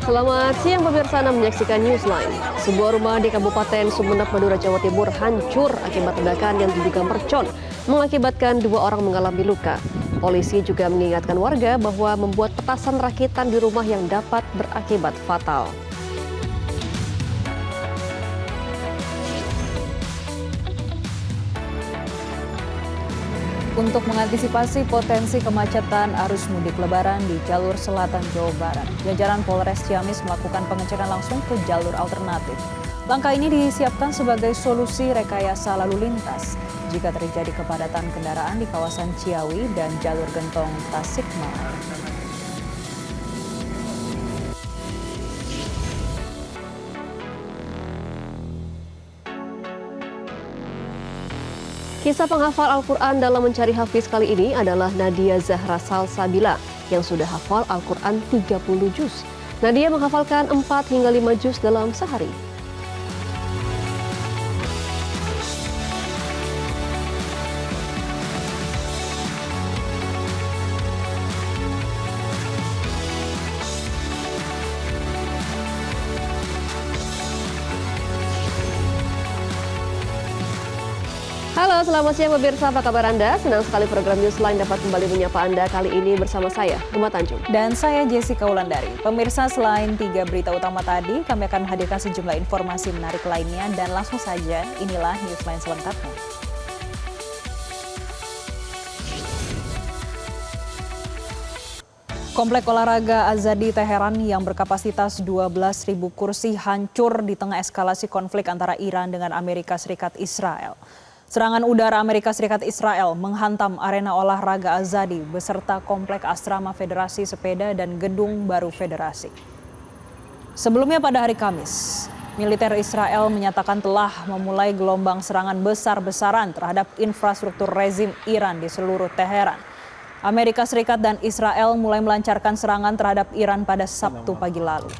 Selamat siang pemirsa, Anda menyaksikan Newsline. Sebuah rumah di Kabupaten Sumeneb, Madura, Jawa Timur hancur akibat ledakan yang diduga mercon, mengakibatkan 2 orang mengalami luka. Polisi juga mengingatkan warga bahwa membuat petasan rakitan di rumah yang dapat berakibat fatal. Untuk mengantisipasi potensi kemacetan arus mudik Lebaran di jalur selatan Jawa Barat, jajaran Polres Ciamis melakukan pengecekan langsung ke jalur alternatif. Langkah ini disiapkan sebagai solusi rekayasa lalu lintas jika terjadi kepadatan kendaraan di kawasan Ciawi dan jalur Gentong Tasikmalaya. Kisah penghafal Al-Quran dalam mencari hafiz kali ini adalah Nadia Zahra Salsabila yang sudah hafal Al-Quran 30 juz. Nadia menghafalkan 4 hingga 5 juz dalam sehari. Halo, selamat siang pemirsa, apa kabar Anda? Senang sekali program Newsline dapat kembali menyapa Anda kali ini bersama saya, Rumah Tanjung. Dan saya Jessica Wulandari. Pemirsa, selain 3 berita utama tadi, kami akan menghadirkan sejumlah informasi menarik lainnya dan langsung saja inilah Newsline selengkapnya. Komplek olahraga Azadi Teheran yang berkapasitas 12.000 kursi hancur di tengah eskalasi konflik antara Iran dengan Amerika Serikat Israel. Serangan udara Amerika Serikat Israel menghantam arena olahraga Azadi beserta komplek asrama Federasi Sepeda dan gedung baru Federasi. Sebelumnya pada hari Kamis, militer Israel menyatakan telah memulai gelombang serangan besar-besaran terhadap infrastruktur rezim Iran di seluruh Teheran. Amerika Serikat dan Israel mulai melancarkan serangan terhadap Iran pada Sabtu pagi lalu.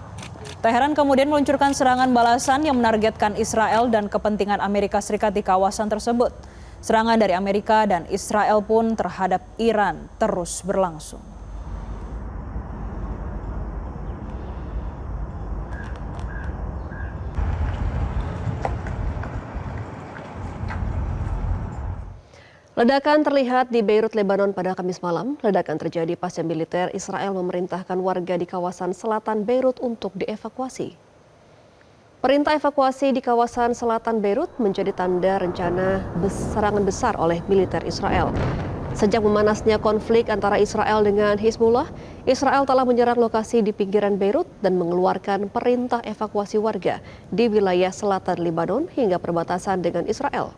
Teheran kemudian meluncurkan serangan balasan yang menargetkan Israel dan kepentingan Amerika Serikat di kawasan tersebut. Serangan dari Amerika dan Israel pun terhadap Iran terus berlangsung. Ledakan terlihat di Beirut, Lebanon pada Kamis malam. Ledakan terjadi pasca militer Israel memerintahkan warga di kawasan selatan Beirut untuk dievakuasi. Perintah evakuasi di kawasan selatan Beirut menjadi tanda rencana serangan besar oleh militer Israel. Sejak memanasnya konflik antara Israel dengan Hizbullah, Israel telah menyerang lokasi di pinggiran Beirut dan mengeluarkan perintah evakuasi warga di wilayah selatan Lebanon hingga perbatasan dengan Israel.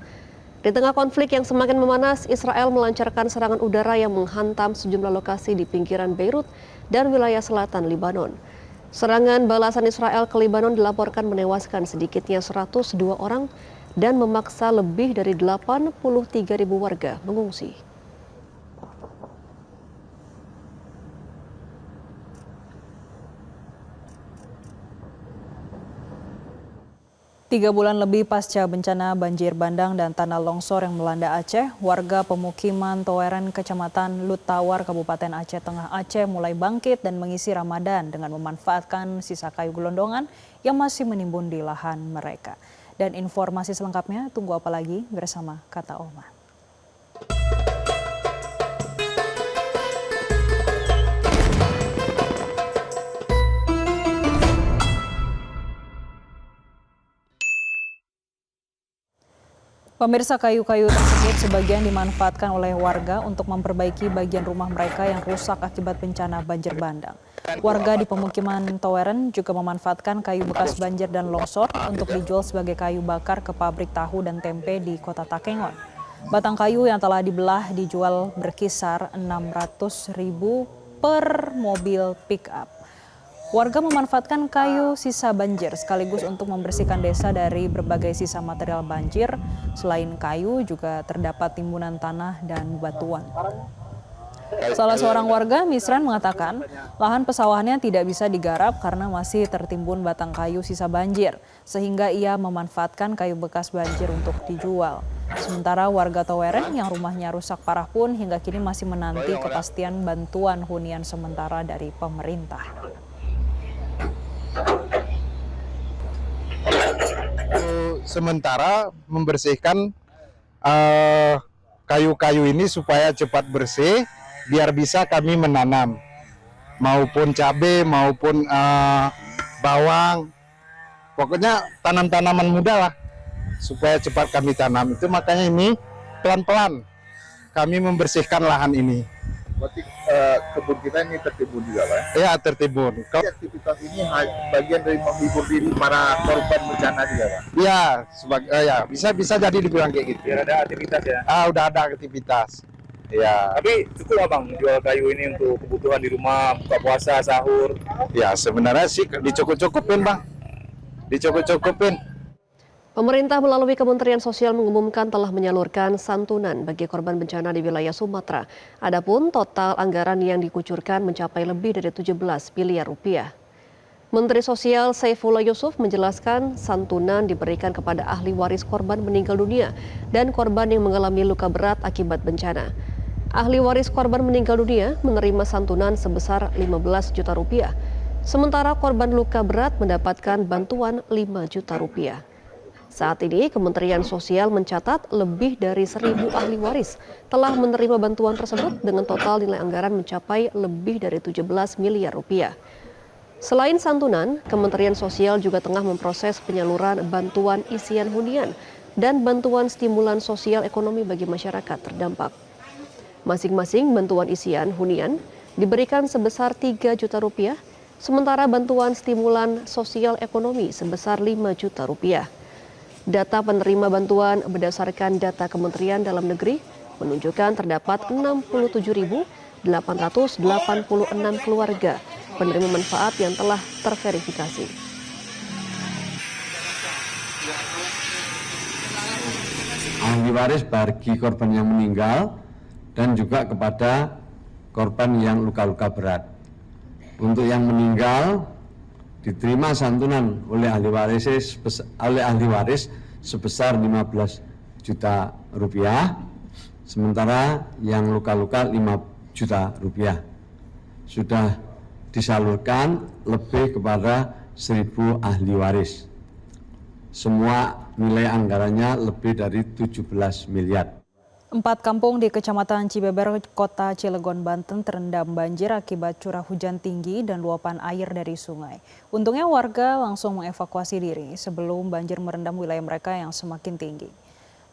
Di tengah konflik yang semakin memanas, Israel melancarkan serangan udara yang menghantam sejumlah lokasi di pinggiran Beirut dan wilayah selatan Lebanon. Serangan balasan Israel ke Lebanon dilaporkan menewaskan sedikitnya 102 orang dan memaksa lebih dari 83.000 warga mengungsi. 3 bulan lebih pasca bencana banjir bandang dan tanah longsor yang melanda Aceh, warga pemukiman Toweren, Kecamatan Luttawar, Kabupaten Aceh Tengah Aceh mulai bangkit dan mengisi Ramadan dengan memanfaatkan sisa kayu gelondongan yang masih menimbun di lahan mereka. Dan informasi selengkapnya tunggu apa lagi bersama Kata Oma. Pemirsa, kayu-kayu tersebut sebagian dimanfaatkan oleh warga untuk memperbaiki bagian rumah mereka yang rusak akibat bencana banjir bandang. Warga di pemukiman Toweren juga memanfaatkan kayu bekas banjir dan longsor untuk dijual sebagai kayu bakar ke pabrik tahu dan tempe di Kota Takengon. Batang kayu yang telah dibelah dijual berkisar 600.000 per mobil pick-up. Warga memanfaatkan kayu sisa banjir sekaligus untuk membersihkan desa dari berbagai sisa material banjir. Selain kayu juga terdapat timbunan tanah dan batuan. Salah seorang warga, Misran, mengatakan lahan pesawahannya tidak bisa digarap karena masih tertimbun batang kayu sisa banjir, sehingga ia memanfaatkan kayu bekas banjir untuk dijual. Sementara warga Toweren yang rumahnya rusak parah pun hingga kini masih menanti kepastian bantuan hunian sementara dari pemerintah. Sementara membersihkan kayu-kayu ini supaya cepat bersih, biar bisa kami menanam, maupun cabai, maupun bawang, pokoknya tanam-tanaman muda lah, supaya cepat kami tanam. Itu makanya ini pelan-pelan kami membersihkan lahan ini. Berarti kebun kita ini tertimbun juga, Pak? Ya, tertimbun. Aktivitas ini bagian dari menghibur diri para korban bencana juga, Pak? Ya, bisa jadi dibilang kayak gitu. Biar ada aktivitas ya? Udah ada aktivitas. Ya. Tapi cukup Abang jual kayu ini untuk kebutuhan di rumah, buka puasa, sahur? Ya, sebenarnya sih dicukup-cukupin, Bang. Dicukup-cukupin. Pemerintah melalui Kementerian Sosial mengumumkan telah menyalurkan santunan bagi korban bencana di wilayah Sumatera. Adapun total anggaran yang dikucurkan mencapai lebih dari 17 miliar rupiah. Menteri Sosial Saifullah Yusuf menjelaskan santunan diberikan kepada ahli waris korban meninggal dunia dan korban yang mengalami luka berat akibat bencana. Ahli waris korban meninggal dunia menerima santunan sebesar 15 juta rupiah, sementara korban luka berat mendapatkan bantuan 5 juta rupiah. Saat ini, Kementerian Sosial mencatat lebih dari 1.000 ahli waris telah menerima bantuan tersebut dengan total nilai anggaran mencapai lebih dari 17 miliar rupiah. Selain santunan, Kementerian Sosial juga tengah memproses penyaluran bantuan isian hunian dan bantuan stimulan sosial ekonomi bagi masyarakat terdampak. Masing-masing bantuan isian hunian diberikan sebesar 3 juta rupiah, sementara bantuan stimulan sosial ekonomi sebesar 5 juta rupiah. Data penerima bantuan berdasarkan data Kementerian Dalam Negeri menunjukkan terdapat 67.886 keluarga penerima manfaat yang telah terverifikasi. Ahli waris bagi korban yang meninggal dan juga kepada korban yang luka-luka berat. Untuk yang meninggal diterima santunan oleh ahli waris sebesar 15 juta rupiah, sementara yang luka-luka 5 juta rupiah. Sudah disalurkan lebih kepada 1.000 ahli waris. Semua nilai anggarannya lebih dari 17 miliar. 4 kampung di Kecamatan Cibeber, Kota Cilegon, Banten terendam banjir akibat curah hujan tinggi dan luapan air dari sungai. Untungnya warga langsung mengevakuasi diri sebelum banjir merendam wilayah mereka yang semakin tinggi.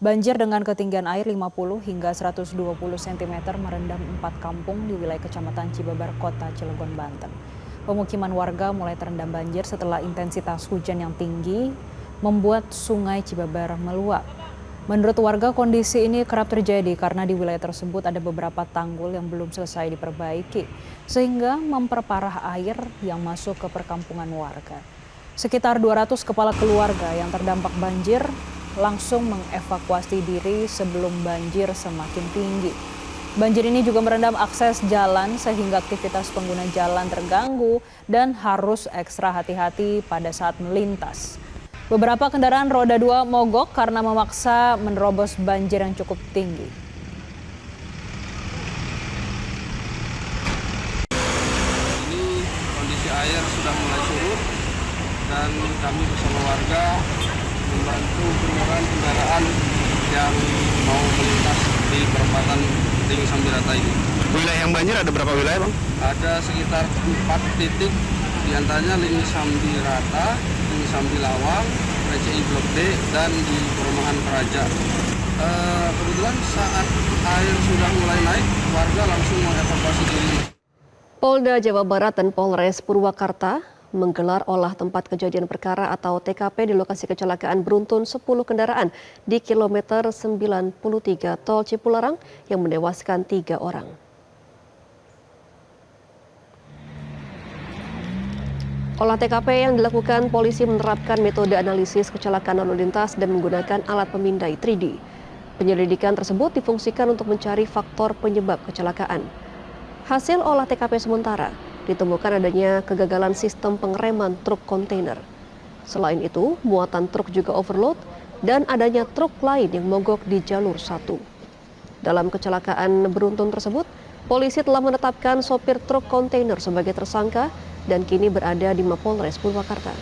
Banjir dengan ketinggian air 50 hingga 120 cm merendam 4 kampung di wilayah Kecamatan Cibeber, Kota Cilegon, Banten. Pemukiman warga mulai terendam banjir setelah intensitas hujan yang tinggi membuat sungai Cibeber meluap. Menurut warga, kondisi ini kerap terjadi karena di wilayah tersebut ada beberapa tanggul yang belum selesai diperbaiki, sehingga memperparah air yang masuk ke perkampungan warga. Sekitar 200 kepala keluarga yang terdampak banjir langsung mengevakuasi diri sebelum banjir semakin tinggi. Banjir ini juga merendam akses jalan sehingga aktivitas pengguna jalan terganggu dan harus ekstra hati-hati pada saat melintas. Beberapa kendaraan roda 2 mogok karena memaksa menerobos banjir yang cukup tinggi. Ini kondisi air sudah mulai surut dan kami bersama warga membantu kendaraan yang mau melintas di perempatan Tinggi Sambirata ini. Wilayah yang banjir ada berapa wilayah, Bang? Ada sekitar 4 titik, diantaranya Lini Sambirata, Lini Sambilawang, PCI Blok D, dan di Perumahan Praja. Kebetulan saat air sudah mulai naik, warga langsung mengevakuasi diri. Polda Jawa Barat dan Polres Purwakarta menggelar olah tempat kejadian perkara atau TKP di lokasi kecelakaan beruntun 10 kendaraan di kilometer 93 Tol Cipularang yang menewaskan 3 orang. Olah TKP yang dilakukan polisi menerapkan metode analisis kecelakaan lalu lintas dan menggunakan alat pemindai 3D. Penyelidikan tersebut difungsikan untuk mencari faktor penyebab kecelakaan. Hasil olah TKP sementara ditemukan adanya kegagalan sistem pengereman truk kontainer. Selain itu, muatan truk juga overload dan adanya truk lain yang mogok di jalur 1. Dalam kecelakaan beruntun tersebut, polisi telah menetapkan sopir truk kontainer sebagai tersangka dan kini berada di Mapolres Purwakarta.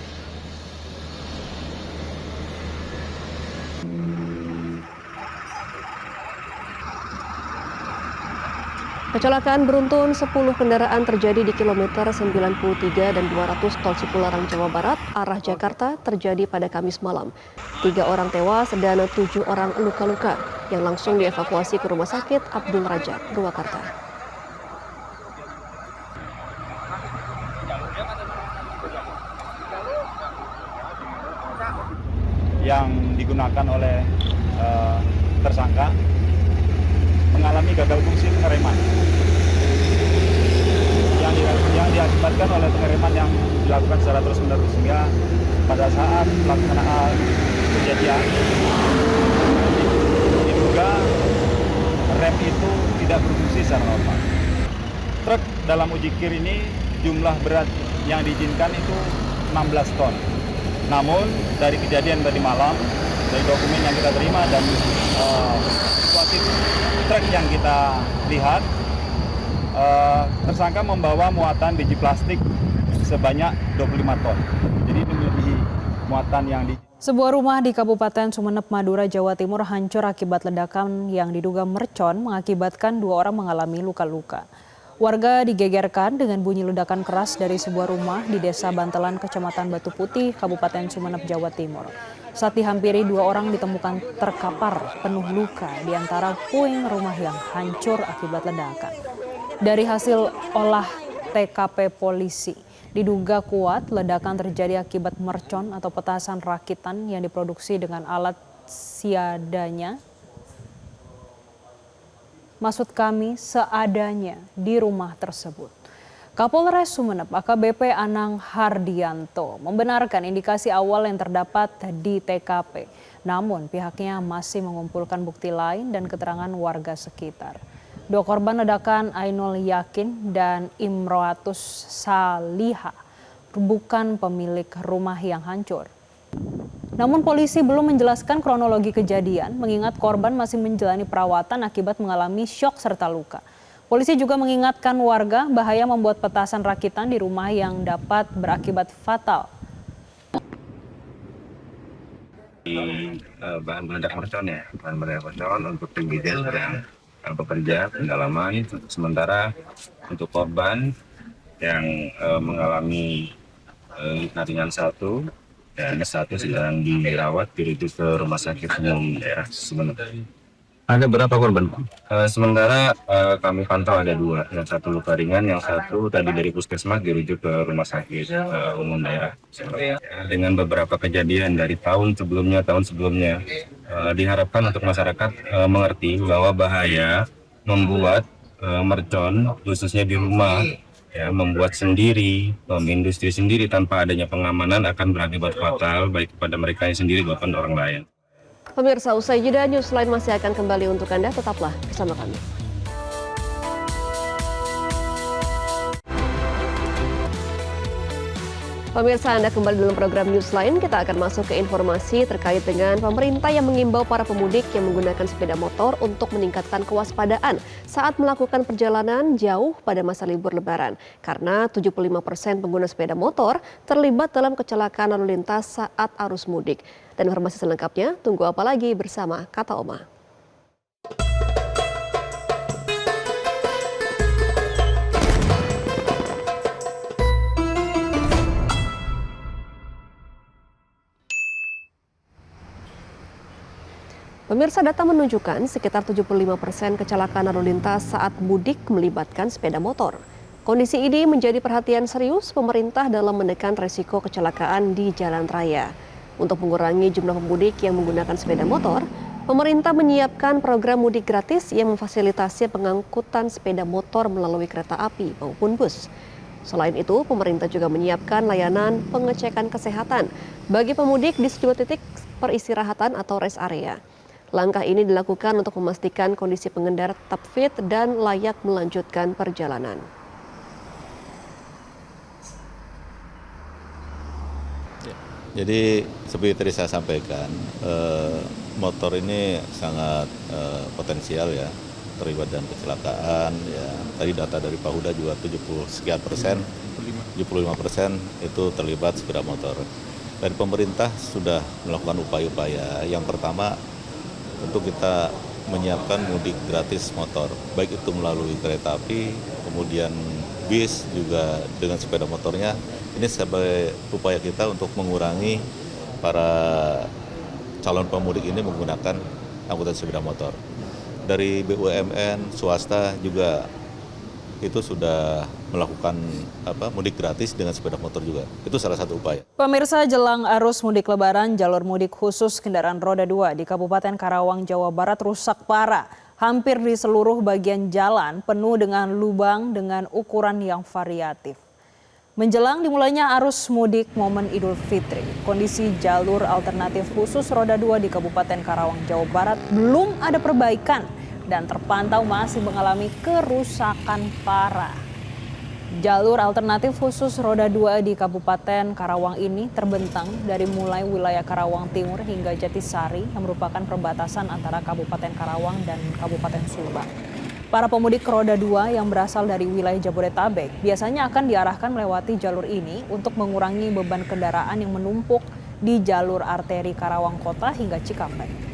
Kecelakaan beruntun 10 kendaraan terjadi di kilometer 93 dan 200 tol Cipularang, Jawa Barat, arah Jakarta terjadi pada Kamis malam. 3 orang tewas dan 7 orang luka-luka yang langsung dievakuasi ke Rumah Sakit Abdul Rajak, Purwakarta. Yang digunakan oleh tersangka mengalami gagal fungsi pengereman yang diakibatkan oleh pengereman yang dilakukan secara terus-menerus, sehingga pada saat pelaksanaan kejadian diduga rem itu tidak berfungsi secara normal. Truk dalam uji kir ini jumlah berat yang diizinkan itu 16 ton. Namun dari kejadian tadi malam, dari dokumen yang kita terima dan situasi truk yang kita lihat, tersangka membawa muatan biji plastik sebanyak 25 ton. Jadi ini melebihi muatan yang di... Sebuah rumah di Kabupaten Sumeneb, Madura, Jawa Timur hancur akibat ledakan yang diduga mercon mengakibatkan 2 orang mengalami luka-luka. Warga digegerkan dengan bunyi ledakan keras dari sebuah rumah di Desa Bantelan, Kecamatan Batu Putih, Kabupaten Sumeneb, Jawa Timur. Saat dihampiri, 2 orang ditemukan terkapar penuh luka di antara puing rumah yang hancur akibat ledakan. Dari hasil olah TKP polisi, diduga kuat ledakan terjadi akibat mercon atau petasan rakitan yang diproduksi dengan alat seadanya. Maksud kami seadanya di rumah tersebut. Kapolres Sumeneb AKBP Anang Hardianto membenarkan indikasi awal yang terdapat di TKP. Namun pihaknya masih mengumpulkan bukti lain dan keterangan warga sekitar. 2 korban ledakan Ainul Yakin dan Imroatus Saliha bukan pemilik rumah yang hancur. Namun polisi belum menjelaskan kronologi kejadian mengingat korban masih menjalani perawatan akibat mengalami syok serta luka. Polisi juga mengingatkan warga bahaya membuat petasan rakitan di rumah yang dapat berakibat fatal. Bahan meledak mercon ya, bahan meledak mercon untuk tim bidan sedang bekerja pendalaman. Sementara untuk korban yang mengalami luka ringan 1 dan 1 sedang dirawat dirujuk ke Rumah Sakit Umum Daerah Sumeneb. Ada berapa korban? Sementara kami pantau ada 2, yang 1 luka ringan, yang 1 tadi dari puskesmas dirujuk ke Rumah Sakit Umum Daerah Sumeneb. Dengan beberapa kejadian dari tahun sebelumnya, diharapkan untuk masyarakat mengerti bahwa bahaya membuat mercon khususnya di rumah, ya, membuat sendiri, industri sendiri tanpa adanya pengamanan akan berakibat fatal baik kepada mereka sendiri maupun orang lain. Pemirsa, usai jeda Newsline masih akan kembali untuk Anda, tetaplah bersama kami. Pemirsa, Anda kembali dalam program Newsline. Kita akan masuk ke informasi terkait dengan pemerintah yang mengimbau para pemudik yang menggunakan sepeda motor untuk meningkatkan kewaspadaan saat melakukan perjalanan jauh pada masa libur Lebaran. Karena 75% pengguna sepeda motor terlibat dalam kecelakaan lalu lintas saat arus mudik. Dan informasi selengkapnya, tunggu apa lagi bersama Kata Oma. Pemirsa, data menunjukkan sekitar 75% kecelakaan lalu lintas saat mudik melibatkan sepeda motor. Kondisi ini menjadi perhatian serius pemerintah dalam menekan resiko kecelakaan di jalan raya. Untuk mengurangi jumlah pemudik yang menggunakan sepeda motor, pemerintah menyiapkan program mudik gratis yang memfasilitasi pengangkutan sepeda motor melalui kereta api maupun bus. Selain itu, pemerintah juga menyiapkan layanan pengecekan kesehatan bagi pemudik di sejumlah titik peristirahatan atau rest area. Langkah ini dilakukan untuk memastikan kondisi pengendara tetap fit dan layak melanjutkan perjalanan. Jadi seperti tadi saya sampaikan, motor ini sangat potensial ya, terlibat dalam kecelakaan. Ya. Tadi data dari Pahuda juga 70 sekian persen 75% itu terlibat sepeda motor. Dari pemerintah sudah melakukan upaya-upaya. Yang pertama, untuk kita menyiapkan mudik gratis motor, baik itu melalui kereta api, kemudian bis juga dengan sepeda motornya. Ini sebagai upaya kita untuk mengurangi para calon pemudik ini menggunakan angkutan sepeda motor. Dari BUMN, swasta juga itu sudah melakukan mudik gratis dengan sepeda motor juga. Itu salah satu upaya. Pemirsa, jelang arus mudik Lebaran, jalur mudik khusus kendaraan roda 2 di Kabupaten Karawang, Jawa Barat rusak parah. Hampir di seluruh bagian jalan penuh dengan lubang dengan ukuran yang variatif. Menjelang dimulainya arus mudik momen Idul Fitri, kondisi jalur alternatif khusus roda 2 di Kabupaten Karawang, Jawa Barat belum ada perbaikan dan terpantau masih mengalami kerusakan parah. Jalur alternatif khusus roda 2 di Kabupaten Karawang ini terbentang dari mulai wilayah Karawang Timur hingga Jatisari yang merupakan perbatasan antara Kabupaten Karawang dan Kabupaten Subang. Para pemudik roda 2 yang berasal dari wilayah Jabodetabek biasanya akan diarahkan melewati jalur ini untuk mengurangi beban kendaraan yang menumpuk di jalur arteri Karawang Kota hingga Cikampek.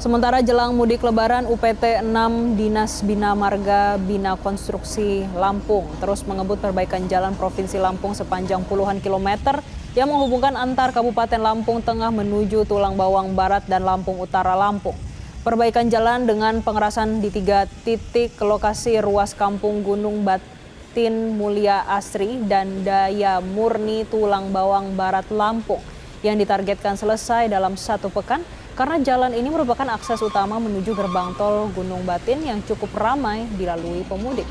Sementara jelang mudik Lebaran, UPT 6 Dinas Bina Marga Bina Konstruksi Lampung terus mengebut perbaikan jalan Provinsi Lampung sepanjang puluhan kilometer yang menghubungkan antar Kabupaten Lampung Tengah menuju Tulang Bawang Barat dan Lampung Utara Lampung. Perbaikan jalan dengan pengerasan di 3 titik ke lokasi ruas Kampung Gunung Batin Mulia Asri dan Daya Murni Tulang Bawang Barat Lampung yang ditargetkan selesai dalam 1 pekan. Karena jalan ini merupakan akses utama menuju gerbang tol Gunung Batin yang cukup ramai dilalui pemudik.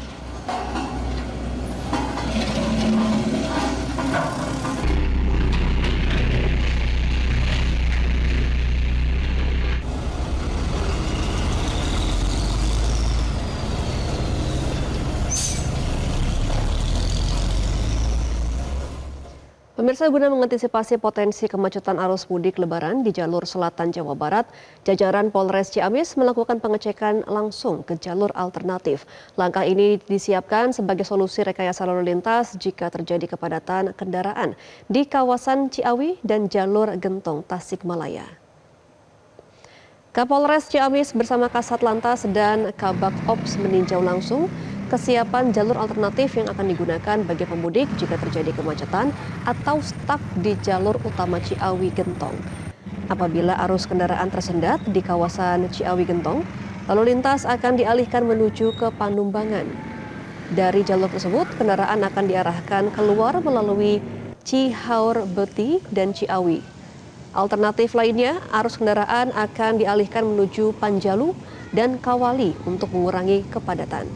Pemirsa, guna mengantisipasi potensi kemacetan arus mudik Lebaran di jalur selatan Jawa Barat, jajaran Polres Ciamis melakukan pengecekan langsung ke jalur alternatif. Langkah ini disiapkan sebagai solusi rekayasa lalu lintas jika terjadi kepadatan kendaraan di kawasan Ciawi dan jalur Gentong Tasikmalaya. Kapolres Ciamis bersama Kasat Lantas dan Kabak Ops meninjau langsung kesiapan jalur alternatif yang akan digunakan bagi pemudik jika terjadi kemacetan atau stuck di jalur utama Ciawi Gentong. Apabila arus kendaraan tersendat di kawasan Ciawi Gentong, lalu lintas akan dialihkan menuju ke Panumbangan. Dari jalur tersebut, kendaraan akan diarahkan keluar melalui Cihaur Beti dan Ciawi. Alternatif lainnya, arus kendaraan akan dialihkan menuju Panjalu dan Kawali untuk mengurangi kepadatan.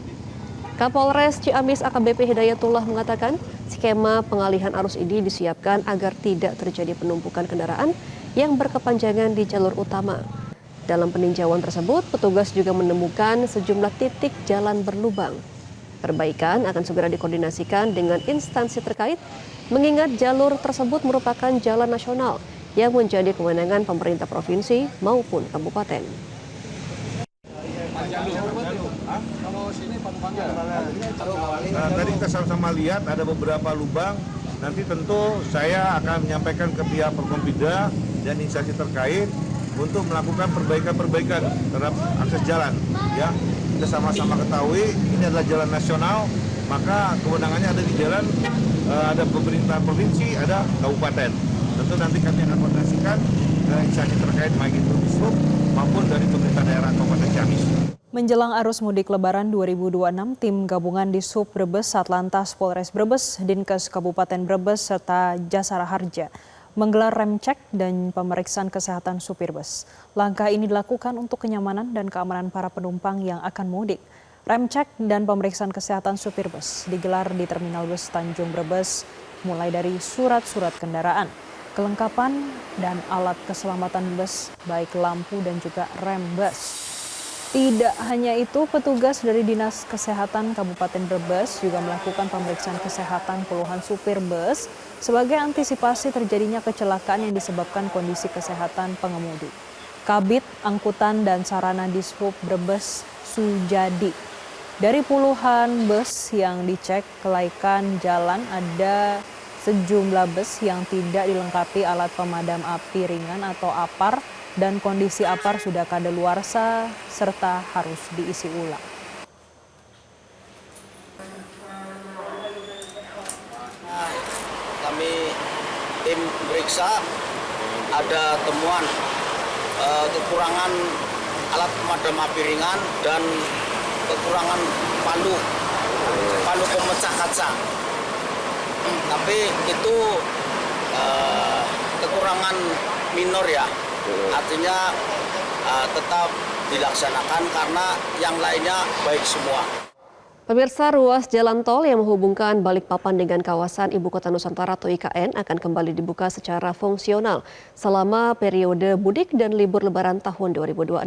Kapolres Ciamis AKBP Hidayatullah mengatakan skema pengalihan arus ini disiapkan agar tidak terjadi penumpukan kendaraan yang berkepanjangan di jalur utama. Dalam peninjauan tersebut, petugas juga menemukan sejumlah titik jalan berlubang. Perbaikan akan segera dikoordinasikan dengan instansi terkait, mengingat jalur tersebut merupakan jalan nasional yang menjadi kewenangan pemerintah provinsi maupun kabupaten. Nah, tadi kita sama-sama lihat ada beberapa lubang. Nanti tentu saya akan menyampaikan ke pihak Forkompida dan instansi terkait untuk melakukan perbaikan-perbaikan terhadap akses jalan. Ya, kita sama-sama ketahui ini adalah jalan nasional, maka kewenangannya ada di jalan, ada pemerintah provinsi, ada kabupaten. Tentu nanti kami akan koordinasikan ke instansi terkait baik itu Dishub maupun dari pemerintah daerah Kabupaten Ciamis. Menjelang arus mudik Lebaran 2026, tim gabungan Dishub Brebes, Satlantas Polres Brebes, Dinkes Kabupaten Brebes, serta Jasara Harja menggelar rem cek dan pemeriksaan kesehatan supir bus. Langkah ini dilakukan untuk kenyamanan dan keamanan para penumpang yang akan mudik. Rem cek dan pemeriksaan kesehatan supir bus digelar di Terminal Bus Tanjung Brebes, mulai dari surat-surat kendaraan, kelengkapan dan alat keselamatan bus, baik lampu dan juga rem bus. Tidak hanya itu, petugas dari Dinas Kesehatan Kabupaten Brebes juga melakukan pemeriksaan kesehatan puluhan supir bus sebagai antisipasi terjadinya kecelakaan yang disebabkan kondisi kesehatan pengemudi. Kabid Angkutan dan Sarana Dishub Brebes Sujadi. Dari puluhan bus yang dicek kelaikan jalan, ada sejumlah bus yang tidak dilengkapi alat pemadam api ringan atau APAR dan kondisi APAR sudah kadaluarsa serta harus diisi ulang. Kami tim periksa ada temuan kekurangan alat pemadam api ringan dan kekurangan palu pemecah kaca. Tapi itu kekurangan minor ya, artinya tetap dilaksanakan karena yang lainnya baik semua. Pemirsa, ruas jalan tol yang menghubungkan Balikpapan dengan kawasan Ibu Kota Nusantara atau IKN akan kembali dibuka secara fungsional selama periode mudik dan libur lebaran tahun 2026.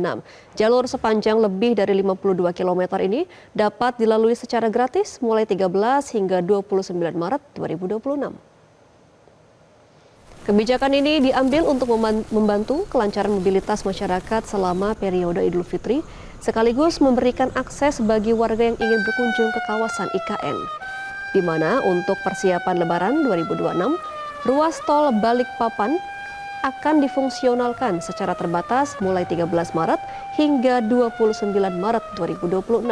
Jalur sepanjang lebih dari 52 km ini dapat dilalui secara gratis mulai 13 hingga 29 Maret 2026. Kebijakan ini diambil untuk membantu kelancaran mobilitas masyarakat selama periode Idul Fitri, sekaligus memberikan akses bagi warga yang ingin berkunjung ke kawasan IKN. Di mana untuk persiapan Lebaran 2026, ruas tol Balikpapan akan difungsionalkan secara terbatas mulai 13 Maret hingga 29 Maret 2026.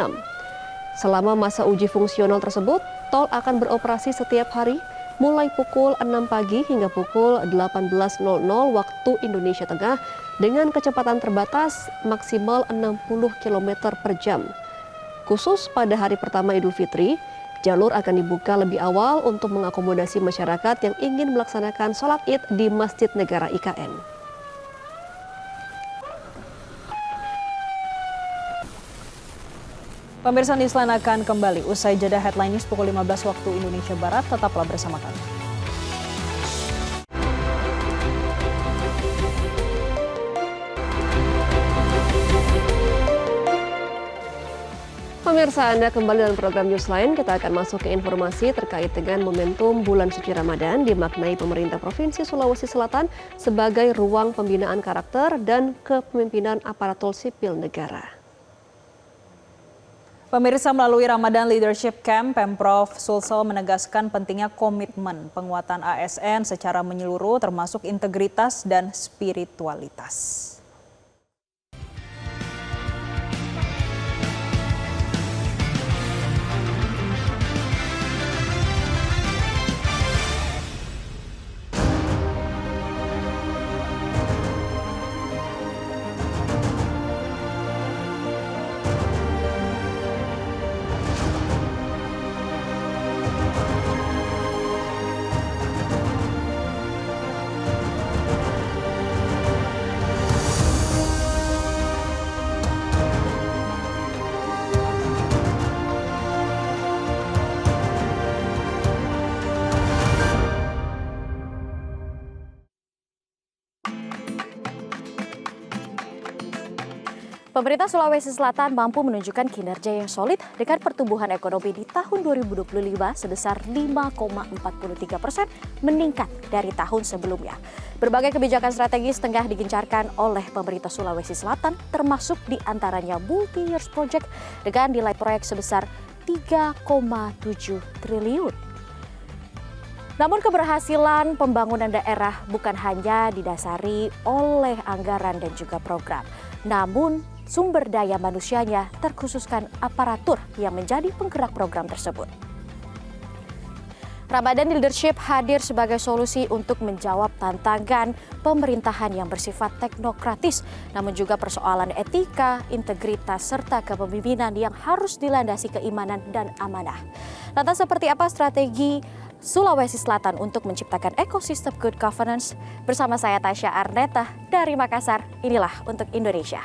Selama masa uji fungsional tersebut, tol akan beroperasi setiap hari mulai pukul 6 pagi hingga pukul 18.00 waktu Indonesia Tengah dengan kecepatan terbatas maksimal 60 km per jam. Khusus pada hari pertama Idul Fitri, jalur akan dibuka lebih awal untuk mengakomodasi masyarakat yang ingin melaksanakan sholat Id di Masjid Negara IKN. Pemirsa, Newsline akan kembali usai jeda headline news pukul 15 waktu Indonesia Barat. Tetaplah bersama kami. Pemirsa, Anda kembali dalam program Newsline. Kita akan masuk ke informasi terkait dengan momentum bulan suci Ramadan dimaknai pemerintah Provinsi Sulawesi Selatan sebagai ruang pembinaan karakter dan kepemimpinan aparatur sipil negara. Pemirsa, melalui Ramadan Leadership Camp, Pemprov Sulsel menegaskan pentingnya komitmen penguatan ASN secara menyeluruh termasuk integritas dan spiritualitas. Pemerintah Sulawesi Selatan mampu menunjukkan kinerja yang solid dengan pertumbuhan ekonomi di tahun 2025 sebesar 5,43% meningkat dari tahun sebelumnya. Berbagai kebijakan strategis tengah digencarkan oleh pemerintah Sulawesi Selatan, termasuk diantaranya multi-years project dengan nilai proyek sebesar 3,7 triliun. Namun keberhasilan pembangunan daerah bukan hanya didasari oleh anggaran dan juga program, namun sumber daya manusianya terkhususkan aparatur yang menjadi penggerak program tersebut. Ramadan Leadership hadir sebagai solusi untuk menjawab tantangan pemerintahan yang bersifat teknokratis, namun juga persoalan etika, integritas, serta kepemimpinan yang harus dilandasi keimanan dan amanah. Lantas seperti apa strategi Sulawesi Selatan untuk menciptakan ekosistem good governance? Bersama saya Tasya Arneta dari Makassar, inilah untuk Indonesia.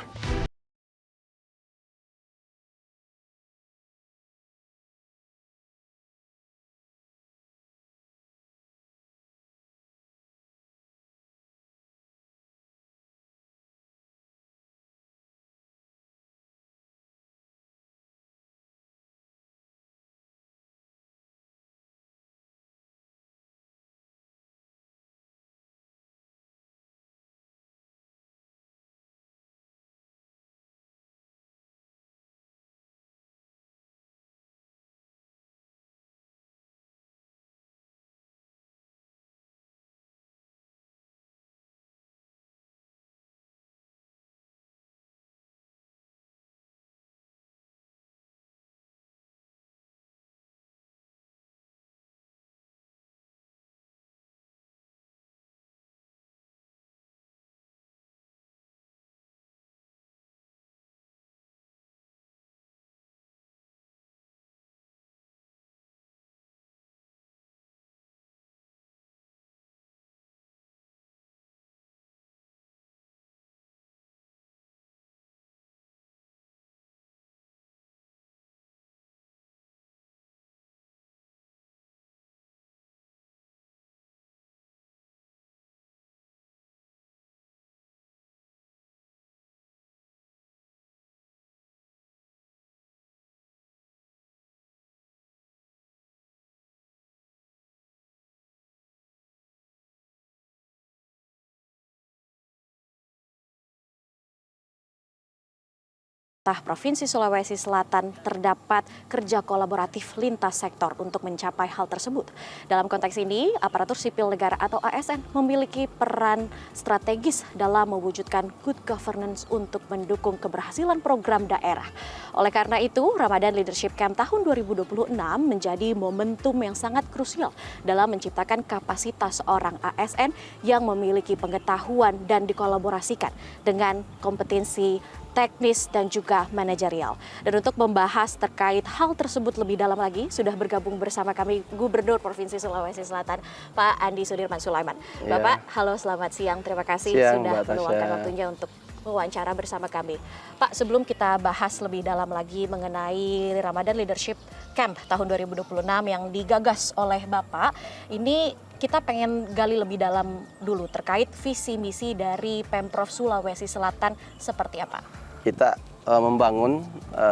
pemerintah Provinsi Sulawesi Selatan terdapat kerja kolaboratif lintas sektor untuk mencapai hal tersebut. Dalam konteks ini, aparatur sipil negara atau ASN memiliki peran strategis dalam mewujudkan good governance untuk mendukung keberhasilan program daerah. Oleh karena itu, Ramadan Leadership Camp tahun 2026 menjadi momentum yang sangat krusial dalam menciptakan kapasitas seorang ASN yang memiliki pengetahuan dan dikolaborasikan dengan kompetensi teknis dan juga manajerial. Dan untuk membahas terkait hal tersebut lebih dalam lagi, sudah bergabung bersama kami Gubernur Provinsi Sulawesi Selatan, Pak Andi Sudirman Sulaiman. Bapak, halo selamat siang. Terima kasih sudah meluangkan waktunya untuk wawancara bersama kami. Pak, sebelum kita bahas lebih dalam lagi mengenai Ramadan Leadership Camp tahun 2026 yang digagas oleh Bapak, ini kita pengen gali lebih dalam dulu terkait visi misi dari Pemprov Sulawesi Selatan seperti apa? Kita membangun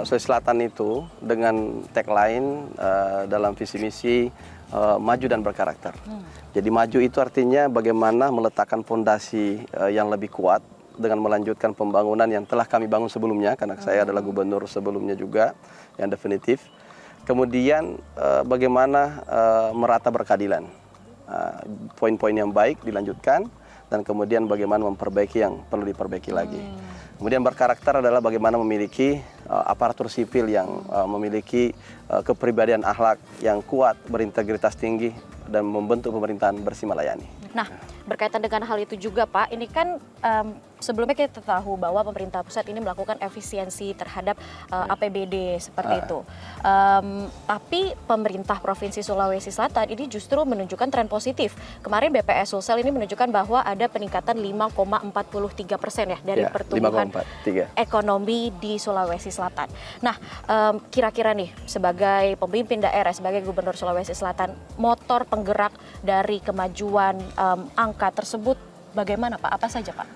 Sulawesi Selatan itu dengan tagline dalam visi misi maju dan berkarakter. Jadi maju itu artinya bagaimana meletakkan fondasi yang lebih kuat dengan melanjutkan pembangunan yang telah kami bangun sebelumnya, karena saya adalah gubernur sebelumnya juga yang definitif. Kemudian bagaimana merata berkeadilan. Poin-poin yang baik dilanjutkan, dan kemudian bagaimana memperbaiki yang perlu diperbaiki lagi. Kemudian berkarakter adalah bagaimana memiliki aparatur sipil yang memiliki kepribadian akhlak yang kuat, berintegritas tinggi, dan membentuk pemerintahan bersih melayani. Nah, berkaitan dengan hal itu juga Pak, ini kan sebelumnya kita tahu bahwa pemerintah pusat ini melakukan efisiensi terhadap APBD seperti itu. Tapi pemerintah Provinsi Sulawesi Selatan ini justru menunjukkan tren positif. Kemarin BPS Sulsel ini menunjukkan bahwa ada peningkatan 5,43% ya dari pertumbuhan ekonomi di Sulawesi Selatan. Nah, kira-kira nih sebagai pemimpin daerah, sebagai Gubernur Sulawesi Selatan, motor penggerak dari kemajuan angka tersebut bagaimana Pak? Apa saja Pak?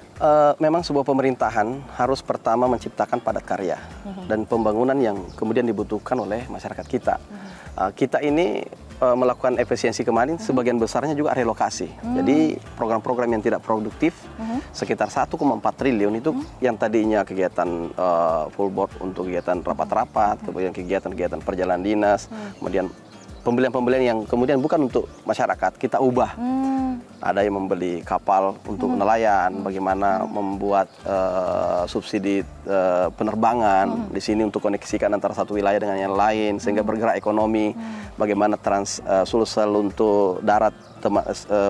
Memang sebuah pemerintahan harus pertama menciptakan padat karya dan pembangunan yang kemudian dibutuhkan oleh masyarakat kita. Kita ini melakukan efisiensi kemarin, sebagian besarnya juga relokasi. Jadi program-program yang tidak produktif sekitar 1,4 triliun itu yang tadinya kegiatan full board untuk kegiatan rapat-rapat, kemudian kegiatan-kegiatan perjalanan dinas, kemudian pembelian-pembelian yang kemudian bukan untuk masyarakat, kita ubah. Ada yang membeli kapal untuk nelayan, bagaimana membuat subsidi penerbangan di sini untuk koneksikan antara satu wilayah dengan yang lain sehingga bergerak ekonomi. Bagaimana Sulsel untuk darat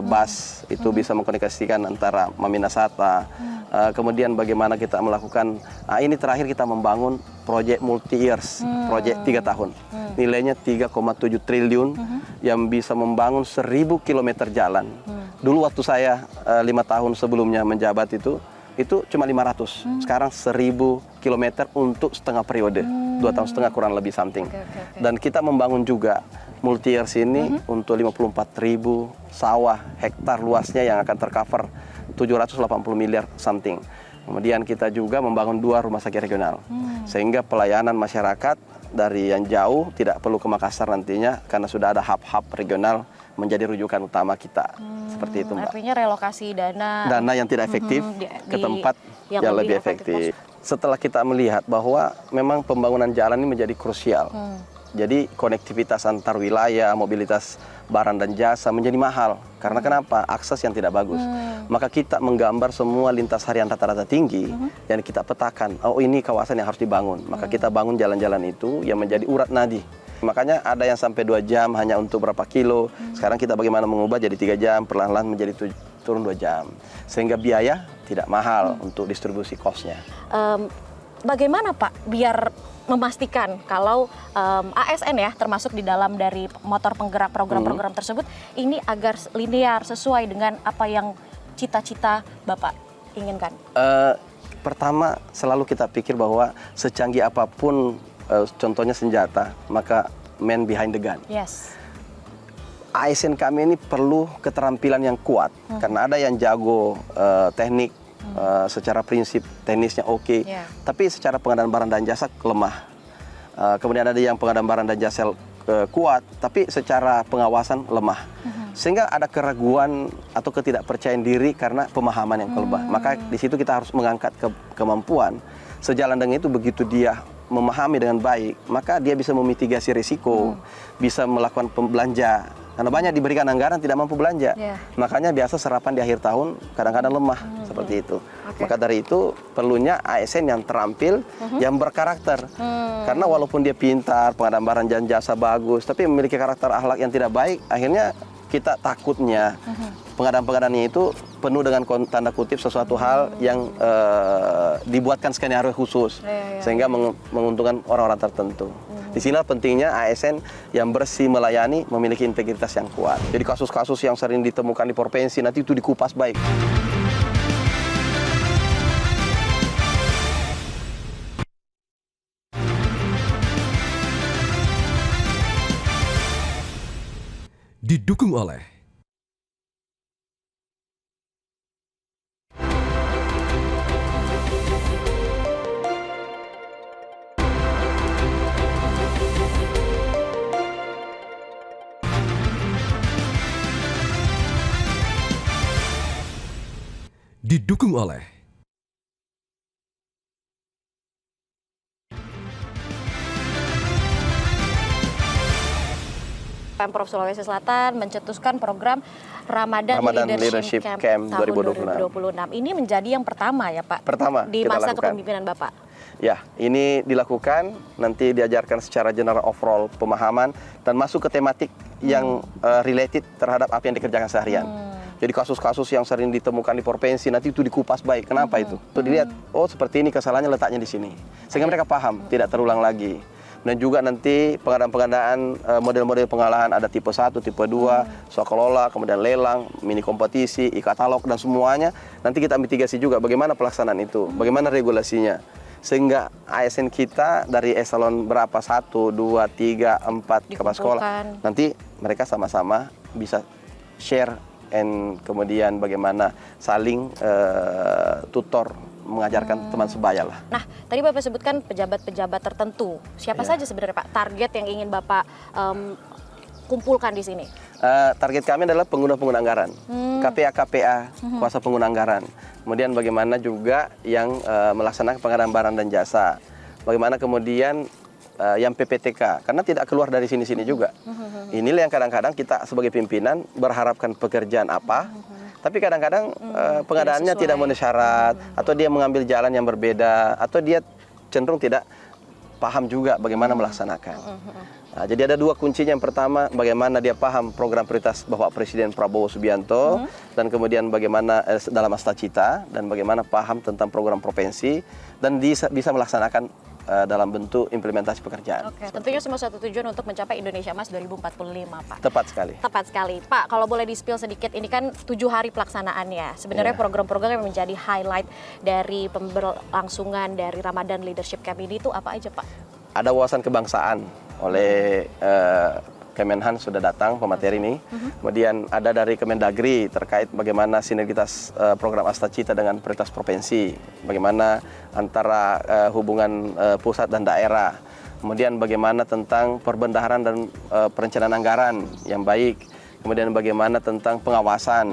bus itu bisa mengkoneksikan antara Maminasata. Kemudian bagaimana kita melakukan, ini terakhir kita membangun proyek multi-years, proyek 3 tahun. Nilainya 3,7 triliun yang bisa membangun 1.000 km jalan. Dulu waktu saya 5 tahun sebelumnya menjabat itu cuma 500. Sekarang 1.000 km untuk setengah periode, 2,5 tahun kurang lebih something. Dan kita membangun juga multi-years ini untuk 54.000 sawah hektar luasnya yang akan tercover 780 miliar something. Kemudian kita juga membangun 2 rumah sakit regional. Sehingga pelayanan masyarakat dari yang jauh tidak perlu ke Makassar nantinya karena sudah ada hub-hub regional menjadi rujukan utama kita. Seperti itu Mbak. Artinya relokasi dana yang tidak efektif ke tempat yang lebih efektif. Setelah kita melihat bahwa memang pembangunan jalan ini menjadi krusial. Jadi konektivitas antar wilayah, mobilitas barang dan jasa menjadi mahal. Karena kenapa? Akses yang tidak bagus. Maka kita menggambar semua lintas harian rata-rata tinggi dan kita petakan, oh ini kawasan yang harus dibangun. Maka kita bangun jalan-jalan itu yang menjadi urat nadi. Makanya ada yang sampai 2 jam hanya untuk berapa kilo. Sekarang kita bagaimana mengubah jadi 3 jam, perlahan-lahan menjadi turun 2 jam. Sehingga biaya tidak mahal untuk distribusi cost-nya. Bagaimana Pak biar memastikan kalau ASN ya termasuk di dalam dari motor penggerak program-program tersebut ini agar linear sesuai dengan apa yang cita-cita Bapak inginkan? Pertama selalu kita pikir bahwa secanggih apapun contohnya senjata, maka man behind the gun. Yes. ASN kami ini perlu keterampilan yang kuat karena ada yang jago teknik. Secara prinsip teknisnya oke, tapi secara pengadaan barang dan jasa lemah. Kemudian ada yang pengadaan barang dan jasa kuat, tapi secara pengawasan lemah. Sehingga ada keraguan atau ketidakpercayaan diri karena pemahaman yang lemah. Maka di situ kita harus mengangkat kemampuan Sejalan dengan itu, begitu dia memahami dengan baik, maka dia bisa memitigasi risiko, bisa melakukan pembelanja. Karena banyak diberikan anggaran tidak mampu belanja. Makanya biasa serapan di akhir tahun kadang-kadang lemah seperti itu. Maka dari itu perlunya ASN yang terampil, yang berkarakter. Karena walaupun dia pintar, pengadaan barang dan jasa bagus, tapi memiliki karakter akhlak yang tidak baik, akhirnya kita takutnya pengadaan-pengadaannya itu penuh dengan tanda kutip sesuatu hal yang dibuatkan skenario khusus sehingga menguntungkan orang-orang tertentu. Di sini pentingnya ASN yang bersih melayani, memiliki integritas yang kuat. Jadi kasus-kasus yang sering ditemukan di provinsi nanti itu dikupas baik. Didukung oleh Pemprov Sulawesi Selatan mencetuskan program Ramadan Leadership Camp tahun 2026. Ini menjadi yang pertama ya Pak? Pertama di masa kepemimpinan Bapak? Ya, ini dilakukan, nanti diajarkan secara general overall pemahaman dan masuk ke tematik yang related terhadap apa yang dikerjakan seharian. Jadi kasus-kasus yang sering ditemukan di provinsi nanti itu dikupas baik. Kenapa itu? Itu dilihat, oh seperti ini kesalahannya letaknya di sini. Sehingga mereka paham, tidak terulang lagi. Dan juga nanti pengadaan-pengadaan model-model pengalahan ada tipe 1, tipe 2, swakalola, kemudian lelang, mini kompetisi, e-katalog dan semuanya. Nanti kita mitigasi juga bagaimana pelaksanaan itu, bagaimana regulasinya. Sehingga ASN kita dari eselon berapa, 1, 2, 3, 4 kepala sekolah. Nanti mereka sama-sama bisa share and kemudian bagaimana saling tutor mengajarkan teman sebaya lah. Nah, tadi Bapak sebutkan pejabat-pejabat tertentu. Siapa saja sebenarnya Pak target yang ingin Bapak kumpulkan di sini? Target kami adalah pengguna-pengguna anggaran, KPA, kuasa pengguna anggaran. Kemudian bagaimana juga yang melaksanakan pengadaan barang dan jasa. Bagaimana kemudian yang PPTK, karena tidak keluar dari sini-sini juga. Inilah yang kadang-kadang kita sebagai pimpinan berharapkan pekerjaan apa, tapi kadang-kadang pengadaannya tidak memenuhi syarat, atau dia mengambil jalan yang berbeda, atau dia cenderung tidak paham juga bagaimana melaksanakan. Nah, jadi ada dua kuncinya. Yang pertama, bagaimana dia paham program prioritas Bapak Presiden Prabowo Subianto, dan kemudian bagaimana dalam Astacita, dan bagaimana paham tentang program provinsi, dan bisa melaksanakan dalam bentuk implementasi pekerjaan. Oke, tentunya semua satu tujuan untuk mencapai Indonesia Emas 2045, Pak. Tepat sekali. Tepat sekali. Pak, kalau boleh di-spill sedikit, ini kan 7 hari pelaksanaannya. Sebenarnya program-program yang menjadi highlight dari pemberlangsungan dari Ramadan Leadership Camp ini itu apa aja, Pak? Ada wawasan kebangsaan oleh Kemenhan sudah datang pemateri ini. Kemudian ada dari Kemendagri terkait bagaimana sinergitas program Astacita dengan prioritas provinsi. Bagaimana antara hubungan pusat dan daerah. Kemudian bagaimana tentang perbendaharaan dan perencanaan anggaran yang baik. Kemudian bagaimana tentang pengawasan,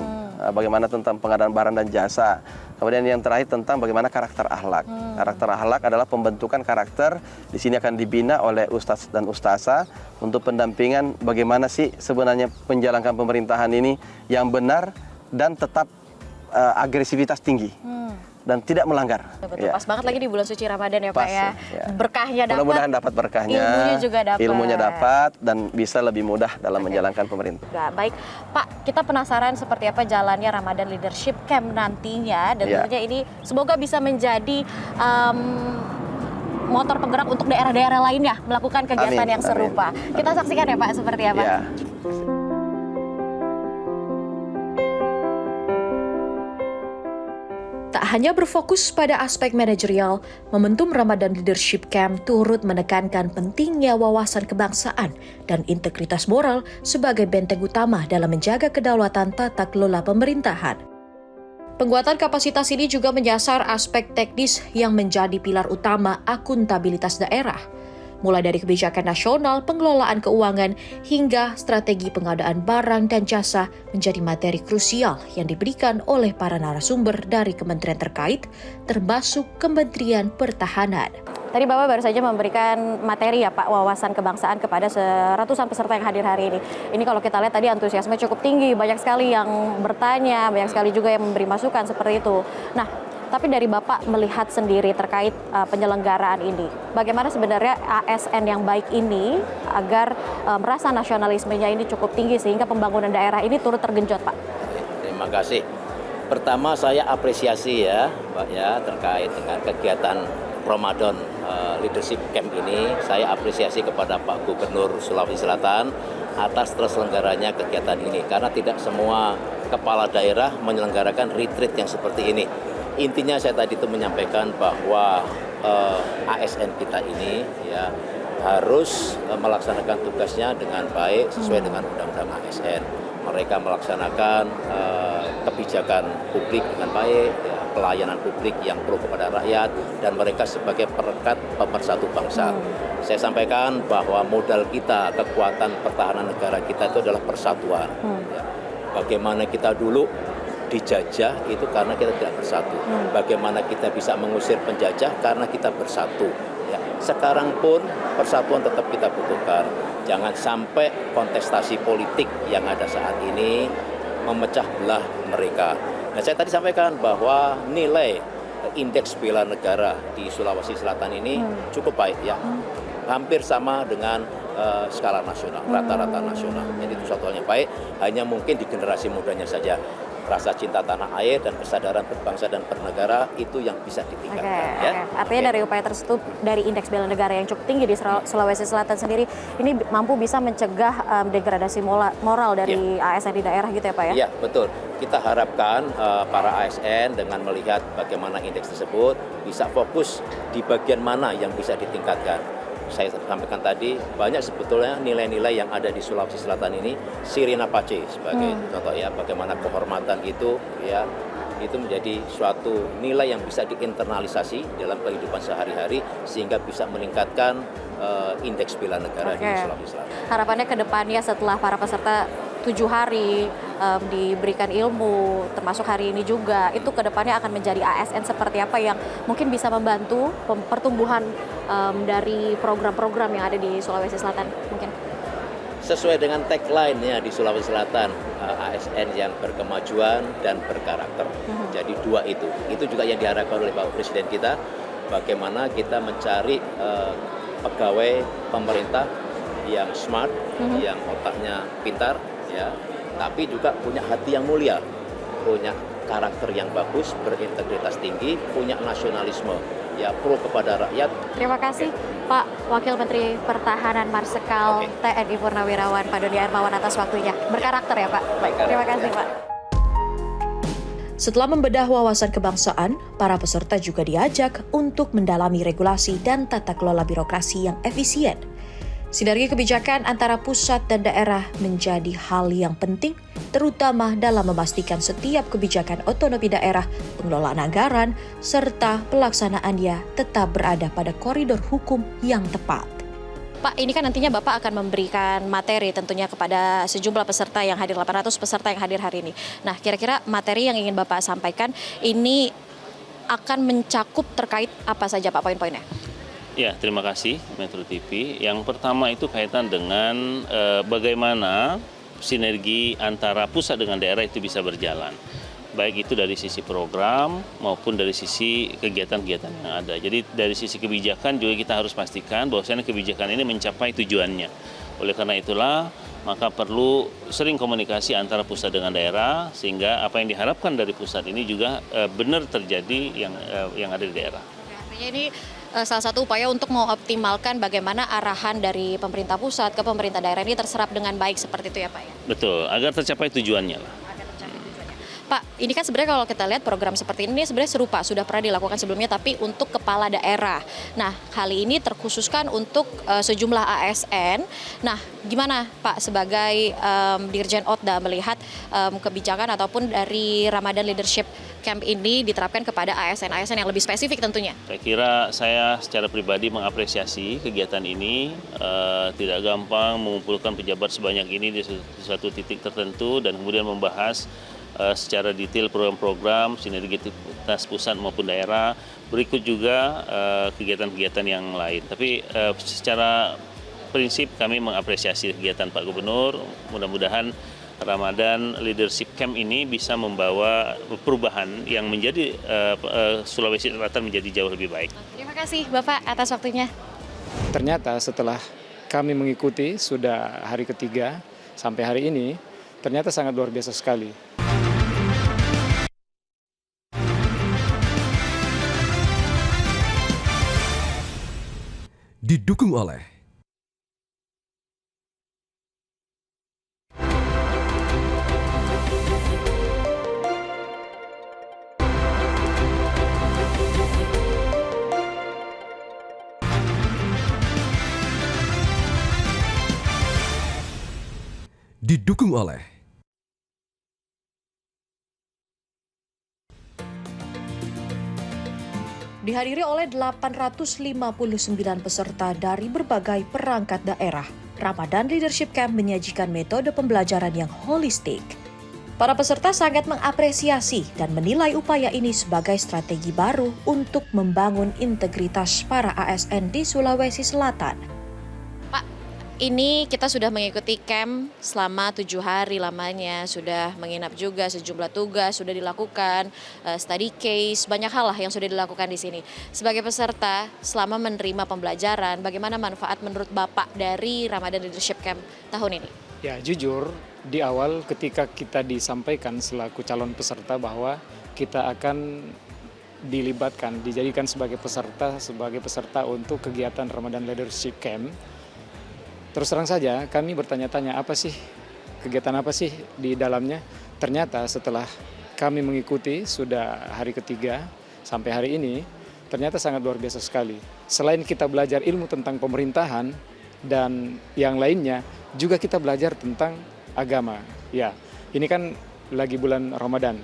bagaimana tentang pengadaan barang dan jasa. Kemudian yang terakhir tentang bagaimana karakter akhlak. Karakter akhlak adalah pembentukan karakter. Di sini akan dibina oleh ustaz dan ustazah untuk pendampingan bagaimana sih sebenarnya menjalankan pemerintahan ini yang benar dan tetap agresivitas tinggi. Dan tidak melanggar. Betul, pas banget lagi di bulan suci Ramadan ya Pak ya. Berkahnya dapat. Mudah-mudahan dapat berkahnya. Ilmunya juga dapat. Ilmunya dapat dan bisa lebih mudah dalam menjalankan pemerintah. Baik, Pak, kita penasaran seperti apa jalannya Ramadan Leadership Camp nantinya, dan tentunya ini semoga bisa menjadi motor penggerak untuk daerah-daerah lainnya melakukan kegiatan yang serupa. Kita saksikan ya Pak seperti apa. Tak hanya berfokus pada aspek manajerial, momentum Ramadan Leadership Camp turut menekankan pentingnya wawasan kebangsaan dan integritas moral sebagai benteng utama dalam menjaga kedaulatan tata kelola pemerintahan. Penguatan kapasitas ini juga menyasar aspek teknis yang menjadi pilar utama akuntabilitas daerah. mulai dari kebijakan nasional, pengelolaan keuangan, hingga strategi pengadaan barang dan jasa menjadi materi krusial yang diberikan oleh para narasumber dari kementerian terkait, termasuk Kementerian Pertahanan. Tadi Bapak baru saja memberikan materi ya Pak, wawasan kebangsaan kepada ratusan peserta yang hadir hari ini. Ini kalau kita lihat tadi antusiasme cukup tinggi, banyak sekali yang bertanya, banyak sekali juga yang memberi masukan seperti itu. Nah, tapi dari Bapak melihat sendiri terkait penyelenggaraan ini, bagaimana sebenarnya ASN yang baik ini agar merasa nasionalismenya ini cukup tinggi sehingga pembangunan daerah ini turut tergenjot Pak? Terima kasih. Pertama saya apresiasi ya Pak ya terkait dengan kegiatan Ramadan Leadership Camp ini. Saya apresiasi kepada Pak Gubernur Sulawesi Selatan atas terselenggaranya kegiatan ini karena tidak semua kepala daerah menyelenggarakan retreat yang seperti ini. Intinya saya tadi itu menyampaikan bahwa ASN kita ini ya harus melaksanakan tugasnya dengan baik sesuai dengan Undang-Undang ASN. Mereka melaksanakan kebijakan publik dengan baik, ya, pelayanan publik yang pro kepada rakyat, dan mereka sebagai perekat pemersatu bangsa. Saya sampaikan bahwa modal kita, kekuatan pertahanan negara kita itu adalah persatuan. Ya. Bagaimana kita dulu dijajah itu karena kita tidak bersatu. Bagaimana kita bisa mengusir penjajah karena kita bersatu. Ya. Sekarang pun persatuan tetap kita butuhkan. Jangan sampai kontestasi politik yang ada saat ini memecah belah mereka. Nah, saya tadi sampaikan bahwa nilai indeks bela negara di Sulawesi Selatan ini cukup baik ya. Hampir sama dengan skala nasional, rata-rata nasional. Jadi itu suatu hal yang baik, hanya mungkin di generasi mudanya saja. Rasa cinta tanah air dan kesadaran berbangsa dan bernegara itu yang bisa ditingkatkan. Ya? Artinya dari upaya tersebut, dari indeks bela negara yang cukup tinggi di Sulawesi Selatan sendiri, ini mampu bisa mencegah degradasi moral dari ASN di daerah gitu ya Pak ya? Iya, betul. Kita harapkan para ASN dengan melihat bagaimana indeks tersebut bisa fokus di bagian mana yang bisa ditingkatkan. Saya sampaikan tadi, banyak sebetulnya nilai-nilai yang ada di Sulawesi Selatan ini, Sirina Pace sebagai contoh ya, bagaimana kehormatan itu ya, itu menjadi suatu nilai yang bisa diinternalisasi dalam kehidupan sehari-hari sehingga bisa meningkatkan indeks bela negara di Sulawesi Selatan. Harapannya ke depannya setelah para peserta 7 hari diberikan ilmu, termasuk hari ini juga, itu ke depannya akan menjadi ASN seperti apa yang mungkin bisa membantu pertumbuhan dari program-program yang ada di Sulawesi Selatan mungkin? Sesuai dengan tagline-nya di Sulawesi Selatan, ASN yang berkemajuan dan berkarakter. Jadi dua itu juga yang diharapkan oleh Bapak Presiden kita, bagaimana kita mencari pegawai pemerintah yang smart, yang otaknya pintar, ya, tapi juga punya hati yang mulia, punya karakter yang bagus, berintegritas tinggi, punya nasionalisme, ya, pro kepada rakyat. Terima kasih Pak Wakil Menteri Pertahanan Marsikal TNI Purnawirawan Pak Doni Hermawan atas waktunya. Berkarakter ya Pak. Baik, terima kasih Pak. Setelah membedah wawasan kebangsaan, para peserta juga diajak untuk mendalami regulasi dan tata kelola birokrasi yang efisien. Sinergi kebijakan antara pusat dan daerah menjadi hal yang penting, terutama dalam memastikan setiap kebijakan otonomi daerah, pengelolaan anggaran, serta pelaksanaannya tetap berada pada koridor hukum yang tepat. Pak, ini kan nantinya Bapak akan memberikan materi tentunya kepada sejumlah peserta yang hadir, 800 peserta yang hadir hari ini. Nah, kira-kira materi yang ingin Bapak sampaikan ini akan mencakup terkait apa saja Pak poin-poinnya? Ya, terima kasih Metro TV. Yang pertama itu kaitan dengan bagaimana sinergi antara pusat dengan daerah itu bisa berjalan. Baik itu dari sisi program maupun dari sisi kegiatan-kegiatan yang ada. Jadi dari sisi kebijakan juga kita harus pastikan bahwasanya kebijakan ini mencapai tujuannya. Oleh karena itulah maka perlu sering komunikasi antara pusat dengan daerah sehingga apa yang diharapkan dari pusat ini juga benar terjadi yang ada di daerah. Artinya ini salah satu upaya untuk mengoptimalkan bagaimana arahan dari pemerintah pusat ke pemerintah daerah ini terserap dengan baik seperti itu ya Pak ya? Betul, agar tercapai tujuannya lah. Pak, ini kan sebenarnya kalau kita lihat program seperti ini sebenarnya serupa, sudah pernah dilakukan sebelumnya tapi untuk kepala daerah. Nah, kali ini terkhususkan untuk sejumlah ASN. Nah, gimana Pak sebagai Dirjen Otda melihat kebijakan ataupun dari Ramadan Leadership Camp ini diterapkan kepada ASN-ASN yang lebih spesifik tentunya? Saya kira saya secara pribadi mengapresiasi kegiatan ini. Tidak gampang mengumpulkan pejabat sebanyak ini di suatu titik tertentu dan kemudian membahas secara detail program-program sinergitas pusat maupun daerah. Berikut juga kegiatan-kegiatan yang lain. Tapi secara prinsip kami mengapresiasi kegiatan Pak Gubernur. Mudah-mudahan Ramadan Leadership Camp ini bisa membawa perubahan yang menjadi Sulawesi Selatan menjadi jauh lebih baik. Terima kasih Bapak atas waktunya. Ternyata setelah kami mengikuti sudah hari ketiga sampai hari ini, ternyata sangat luar biasa sekali. Didukung oleh Dihadiri oleh 859 peserta dari berbagai perangkat daerah, Ramadan Leadership Camp menyajikan metode pembelajaran yang holistik. Para peserta sangat mengapresiasi dan menilai upaya ini sebagai strategi baru untuk membangun integritas para ASN di Sulawesi Selatan. Ini kita sudah mengikuti camp selama 7 hari lamanya, sudah menginap juga, sejumlah tugas sudah dilakukan, study case, banyak hal lah yang sudah dilakukan di sini. Sebagai peserta, selama menerima pembelajaran, bagaimana manfaat menurut Bapak dari Ramadan Leadership Camp tahun ini? Ya, jujur di awal ketika kita disampaikan selaku calon peserta bahwa kita akan dilibatkan, dijadikan sebagai peserta untuk kegiatan Ramadan Leadership Camp. Terus terang saja kami bertanya-tanya kegiatan apa sih di dalamnya. Ternyata setelah kami mengikuti sudah hari ketiga sampai hari ini, ternyata sangat luar biasa sekali. Selain kita belajar ilmu tentang pemerintahan dan yang lainnya, juga kita belajar tentang agama. Ya, ini kan lagi bulan Ramadan.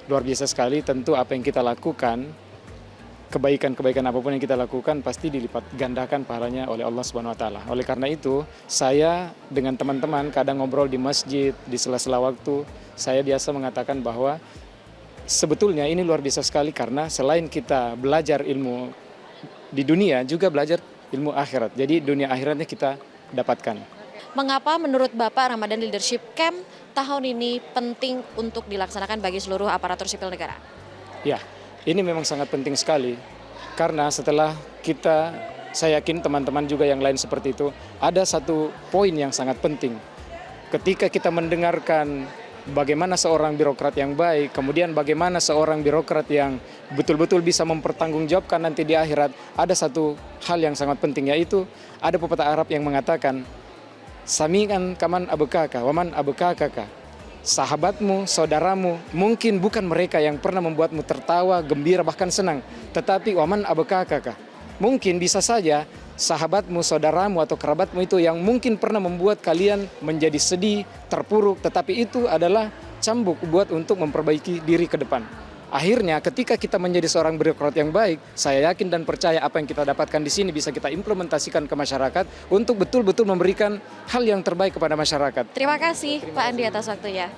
Luar biasa sekali, tentu apa yang kita lakukan, kebaikan-kebaikan apapun yang kita lakukan pasti dilipat gandakan pahalanya oleh Allah Subhanahu wa taala. Oleh karena itu, saya dengan teman-teman kadang ngobrol di masjid, di sela-sela waktu, saya biasa mengatakan bahwa sebetulnya ini luar biasa sekali karena selain kita belajar ilmu di dunia, juga belajar ilmu akhirat. Jadi dunia akhiratnya kita dapatkan. Mengapa menurut Bapak Ramadan Leadership Camp tahun ini penting untuk dilaksanakan bagi seluruh aparatur sipil negara? Ya, ini memang sangat penting sekali, karena setelah saya yakin teman-teman juga yang lain seperti itu, ada satu poin yang sangat penting. Ketika kita mendengarkan bagaimana seorang birokrat yang baik, kemudian bagaimana seorang birokrat yang betul-betul bisa mempertanggungjawabkan nanti di akhirat, ada satu hal yang sangat penting, yaitu ada pepatah Arab yang mengatakan, Sami'an kaman abekaka, waman abekaka. Sahabatmu, saudaramu, mungkin bukan mereka yang pernah membuatmu tertawa, gembira, bahkan senang. Tetapi waman abekaka. Mungkin bisa saja sahabatmu, saudaramu, atau kerabatmu itu yang mungkin pernah membuat kalian menjadi sedih, terpuruk. Tetapi itu adalah cambuk buat untuk memperbaiki diri ke depan. Akhirnya ketika kita menjadi seorang birokrat yang baik, saya yakin dan percaya apa yang kita dapatkan di sini bisa kita implementasikan ke masyarakat untuk betul-betul memberikan hal yang terbaik kepada masyarakat. Terima kasih Pak Andi atas waktunya.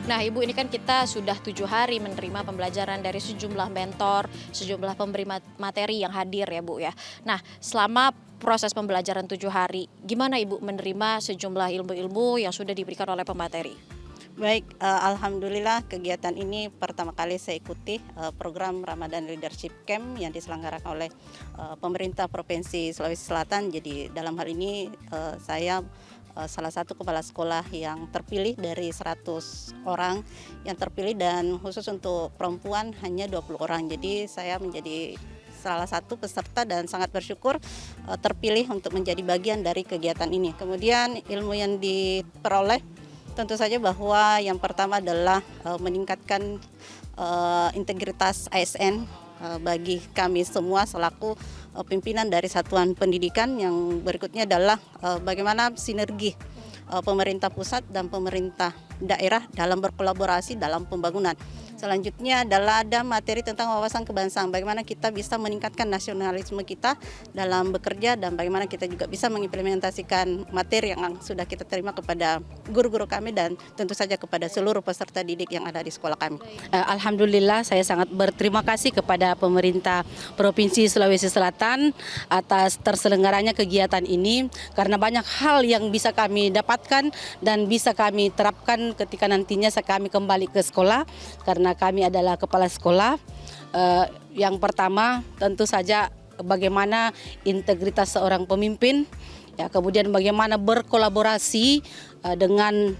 Nah Ibu, ini kan kita sudah 7 hari menerima pembelajaran dari sejumlah mentor, sejumlah pemberi materi yang hadir ya Bu ya. Nah selama proses pembelajaran 7 hari, gimana Ibu menerima sejumlah ilmu-ilmu yang sudah diberikan oleh pemateri? Baik, alhamdulillah kegiatan ini pertama kali saya ikuti program Ramadan Leadership Camp yang diselenggarakan oleh pemerintah Provinsi Sulawesi Selatan. Jadi dalam hal ini saya salah satu kepala sekolah yang terpilih dari 100 orang yang terpilih, dan khusus untuk perempuan hanya 20 orang. Jadi saya menjadi salah satu peserta dan sangat bersyukur terpilih untuk menjadi bagian dari kegiatan ini. Kemudian ilmu yang diperoleh Tentu saja bahwa yang pertama adalah meningkatkan integritas ASN bagi kami semua selaku pimpinan dari satuan pendidikan. Yang berikutnya adalah bagaimana sinergi pemerintah pusat dan pemerintah daerah dalam berkolaborasi dalam pembangunan. Selanjutnya adalah ada materi tentang wawasan kebangsaan, bagaimana kita bisa meningkatkan nasionalisme kita dalam bekerja dan bagaimana kita juga bisa mengimplementasikan materi yang sudah kita terima kepada guru-guru kami dan tentu saja kepada seluruh peserta didik yang ada di sekolah kami. Alhamdulillah saya sangat berterima kasih kepada pemerintah Provinsi Sulawesi Selatan atas terselenggaranya kegiatan ini karena banyak hal yang bisa kami dapatkan dan bisa kami terapkan ketika nantinya kami kembali ke sekolah karena kami adalah kepala sekolah. Yang pertama tentu saja bagaimana integritas seorang pemimpin, ya, kemudian bagaimana berkolaborasi dengan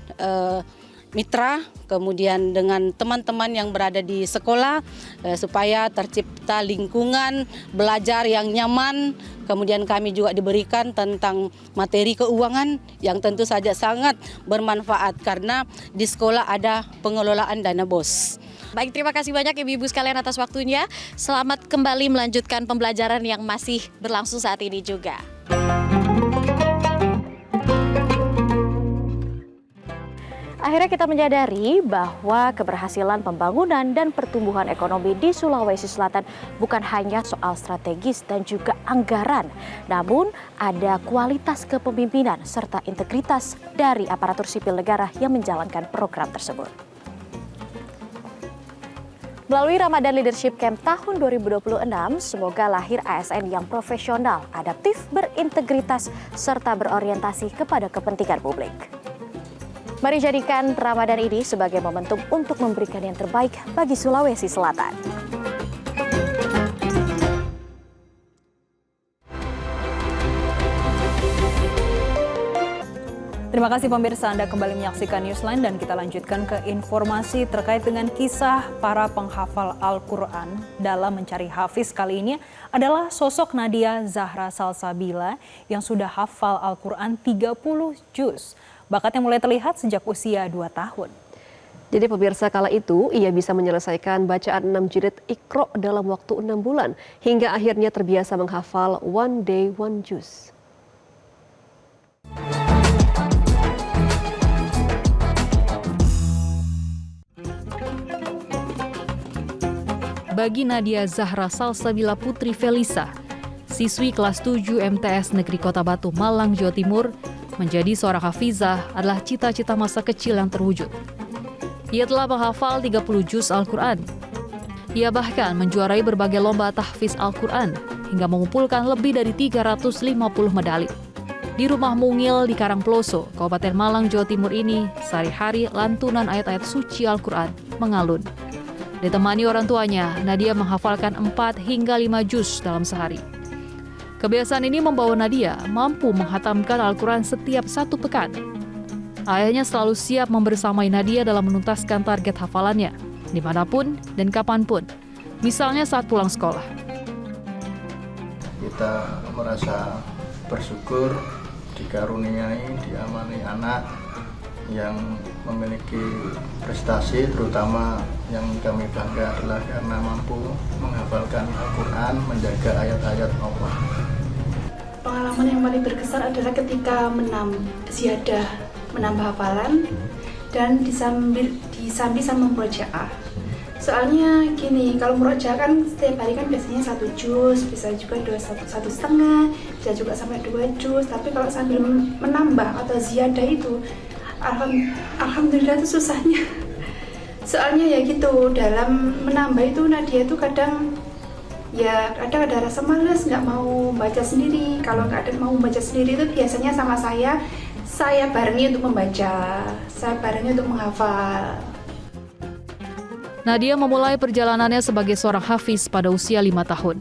mitra, kemudian dengan teman-teman yang berada di sekolah supaya tercipta lingkungan belajar yang nyaman. Kemudian kami juga diberikan tentang materi keuangan yang tentu saja sangat bermanfaat karena di sekolah ada pengelolaan dana BOS. Baik, terima kasih banyak Ibu-Ibu sekalian atas waktunya. Selamat kembali melanjutkan pembelajaran yang masih berlangsung saat ini juga. Akhirnya kita menyadari bahwa keberhasilan pembangunan dan pertumbuhan ekonomi di Sulawesi Selatan bukan hanya soal strategis dan juga anggaran, namun ada kualitas kepemimpinan serta integritas dari aparatur sipil negara yang menjalankan program tersebut. Melalui Ramadan Leadership Camp tahun 2026, semoga lahir ASN yang profesional, adaptif, berintegritas, serta berorientasi kepada kepentingan publik. Mari jadikan Ramadan ini sebagai momentum untuk memberikan yang terbaik bagi Sulawesi Selatan. Terima kasih pemirsa, Anda kembali menyaksikan Newsline dan kita lanjutkan ke informasi terkait dengan kisah para penghafal Al-Quran. Dalam mencari hafiz kali ini adalah sosok Nadia Zahra Salsabila yang sudah hafal Al-Quran 30 juz. Bakatnya mulai terlihat sejak usia 2 tahun. Jadi pemirsa, kala itu ia bisa menyelesaikan bacaan 6 jilid Iqra dalam waktu 6 bulan hingga akhirnya terbiasa menghafal One Day One Juz. Bagi Nadia Zahra Salsabila Putri Felisa, siswi kelas 7 MTS Negeri Kota Batu, Malang, Jawa Timur, menjadi seorang hafizah adalah cita-cita masa kecil yang terwujud. Ia telah menghafal 30 juz Al-Quran. Ia bahkan menjuarai berbagai lomba tahfiz Al-Quran hingga mengumpulkan lebih dari 350 medali. Di rumah mungil di Karangploso, Kabupaten Malang, Jawa Timur ini, sehari-hari lantunan ayat-ayat suci Al-Quran mengalun. Ditemani orang tuanya, Nadia menghafalkan 4 hingga 5 juz dalam sehari. Kebiasaan ini membawa Nadia mampu menghatamkan Al-Quran setiap 1 pekan. Ayahnya selalu siap membersamai Nadia dalam menuntaskan target hafalannya, dimanapun dan kapanpun, misalnya saat pulang sekolah. Kita merasa bersyukur dikaruniai, diamani anak yang memiliki prestasi, terutama yang kami bangga adalah karena mampu menghafalkan Al-Quran, menjaga ayat-ayat Allah. Pengalaman yang paling berkesan adalah ketika menambah hafalan dan disambi sama murojaah. Soalnya gini, kalau murojaah kan setiap hari kan biasanya 1 juz, bisa juga 1,5, bisa juga sampai 2 juz. Tapi kalau sambil menambah atau ziyadah itu, alhamdulillah itu susahnya. Soalnya ya gitu, dalam menambah itu Nadia itu kadang ada rasa malas, nggak mau baca sendiri. Kalau nggak ada mau baca sendiri itu biasanya sama saya barengi untuk membaca, saya barengi untuk menghafal. Nadia memulai perjalanannya sebagai seorang hafiz pada usia 5 tahun.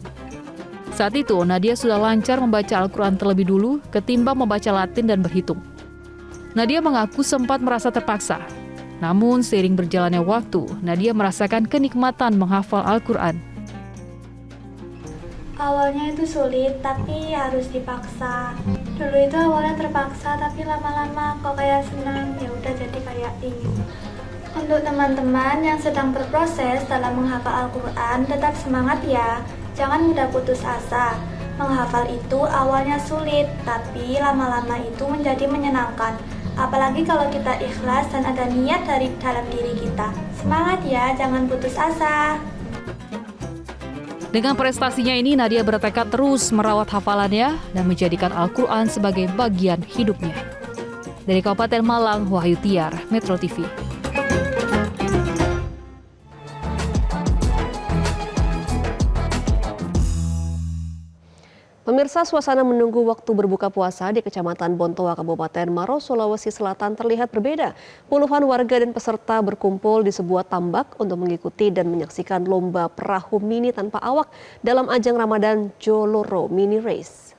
Saat itu, Nadia sudah lancar membaca Al-Quran terlebih dulu ketimbang membaca Latin dan berhitung. Nadia mengaku sempat merasa terpaksa. Namun, seiring berjalannya waktu, Nadia merasakan kenikmatan menghafal Al-Quran. Awalnya itu sulit, tapi harus dipaksa. Dulu itu awalnya terpaksa, tapi lama-lama kok kayak senang, ya udah jadi kayak ingin. Untuk teman-teman yang sedang berproses dalam menghafal Al-Quran, tetap semangat ya, jangan mudah putus asa. Menghafal itu awalnya sulit, tapi lama-lama itu menjadi menyenangkan. Apalagi kalau kita ikhlas dan ada niat dari dalam diri kita. Semangat ya, jangan putus asa. Dengan prestasinya ini, Nadia bertekad terus merawat hafalannya dan menjadikan Al-Quran sebagai bagian hidupnya. Dari Kabupaten Malang, Wahyu Tiar, Metro TV. Pemirsa, suasana menunggu waktu berbuka puasa di Kecamatan Bontoa, Kabupaten Maros, Sulawesi Selatan terlihat berbeda. Puluhan warga dan peserta berkumpul di sebuah tambak untuk mengikuti dan menyaksikan lomba perahu mini tanpa awak dalam ajang Ramadan Joloro Mini Race.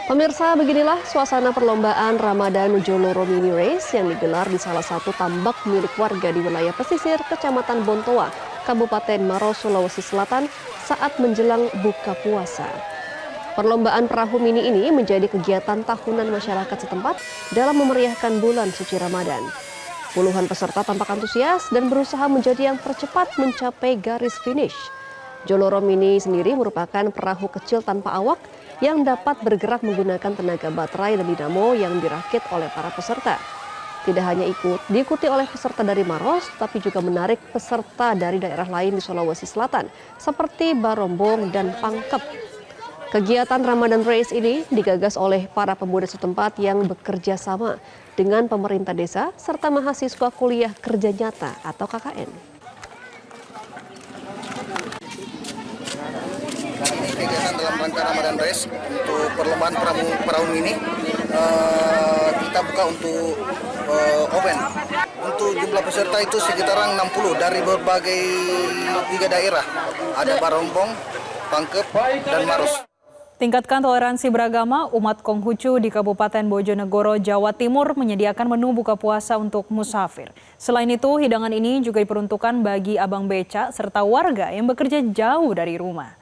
Pemirsa, beginilah suasana perlombaan Ramadan Joloro Mini Race yang digelar di salah satu tambak milik warga di wilayah pesisir Kecamatan Bontoa, Kabupaten Maros, Sulawesi Selatan saat menjelang buka puasa. Perlombaan perahu mini ini menjadi kegiatan tahunan masyarakat setempat dalam memeriahkan bulan suci Ramadan. Puluhan peserta tampak antusias dan berusaha menjadi yang tercepat mencapai garis finish. Joloro Mini sendiri merupakan perahu kecil tanpa awak yang dapat bergerak menggunakan tenaga baterai dan dinamo yang dirakit oleh para peserta. Tidak hanya diikuti oleh peserta dari Maros, tapi juga menarik peserta dari daerah lain di Sulawesi Selatan, seperti Barombong dan Pangkep. Kegiatan Ramadan Race ini digagas oleh para pemuda setempat yang bekerja sama dengan pemerintah desa serta mahasiswa kuliah kerja nyata atau KKN. Kegiatan dalam rangka Ramadan Race untuk perlombaan perahu mini kita buka untuk open. Untuk jumlah peserta itu sekitaran 60 dari berbagai 3 daerah. Ada Barombong, Pangkep, dan Maros. Tingkatkan toleransi beragama, umat Konghucu di Kabupaten Bojonegoro, Jawa Timur menyediakan menu buka puasa untuk musafir. Selain itu, hidangan ini juga diperuntukkan bagi abang beca serta warga yang bekerja jauh dari rumah.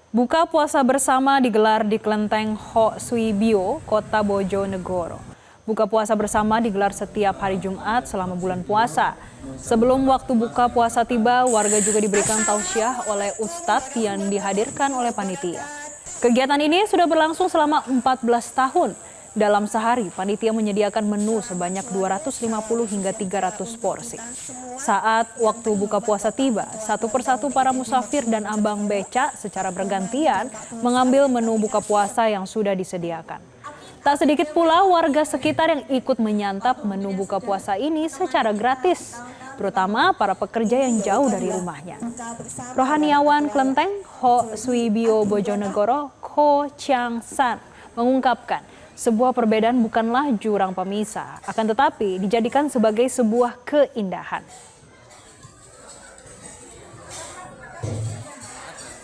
Buka puasa bersama digelar di Kelenteng Ho Suibio, Kota Bojonegoro. Buka puasa bersama digelar setiap hari Jumat selama bulan puasa. Sebelum waktu buka puasa tiba, warga juga diberikan tausiah oleh ustadz yang dihadirkan oleh panitia. Kegiatan ini sudah berlangsung selama 14 tahun. Dalam sehari, panitia menyediakan menu sebanyak 250 hingga 300 porsi. Saat waktu buka puasa tiba, satu persatu para musafir dan abang beca secara bergantian mengambil menu buka puasa yang sudah disediakan. Tak sedikit pula warga sekitar yang ikut menyantap menu buka puasa ini secara gratis, terutama para pekerja yang jauh dari rumahnya. Rohaniawan Kelenteng Ho Suibio Bojonegoro, Ko Chiang San, mengungkapkan sebuah perbedaan bukanlah jurang pemisah, akan tetapi dijadikan sebagai sebuah keindahan.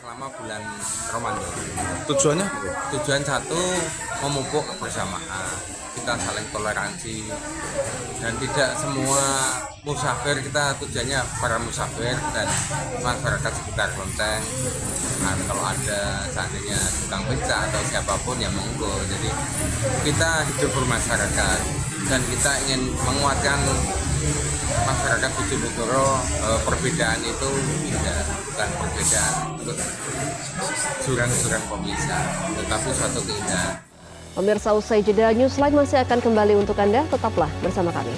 Selama bulan Ramadan. Tujuannya? Tujuan satu, memupuk kebersamaan, kita saling toleransi, dan tidak semua musafir, kita tujuannya para musafir dan masyarakat sekitar Kelenteng. Nah, kalau ada seandainya tukang beca atau siapapun yang monggo, jadi kita hidup bermasyarakat dan kita ingin menguatkan masyarakat Bojonegoro. Perbedaan itu bukan perbedaan untuk jurang-jurang pemisah, tetapi suatu keindahan. Pemirsa, usai jeda, Newsline masih akan kembali untuk Anda, tetaplah bersama kami.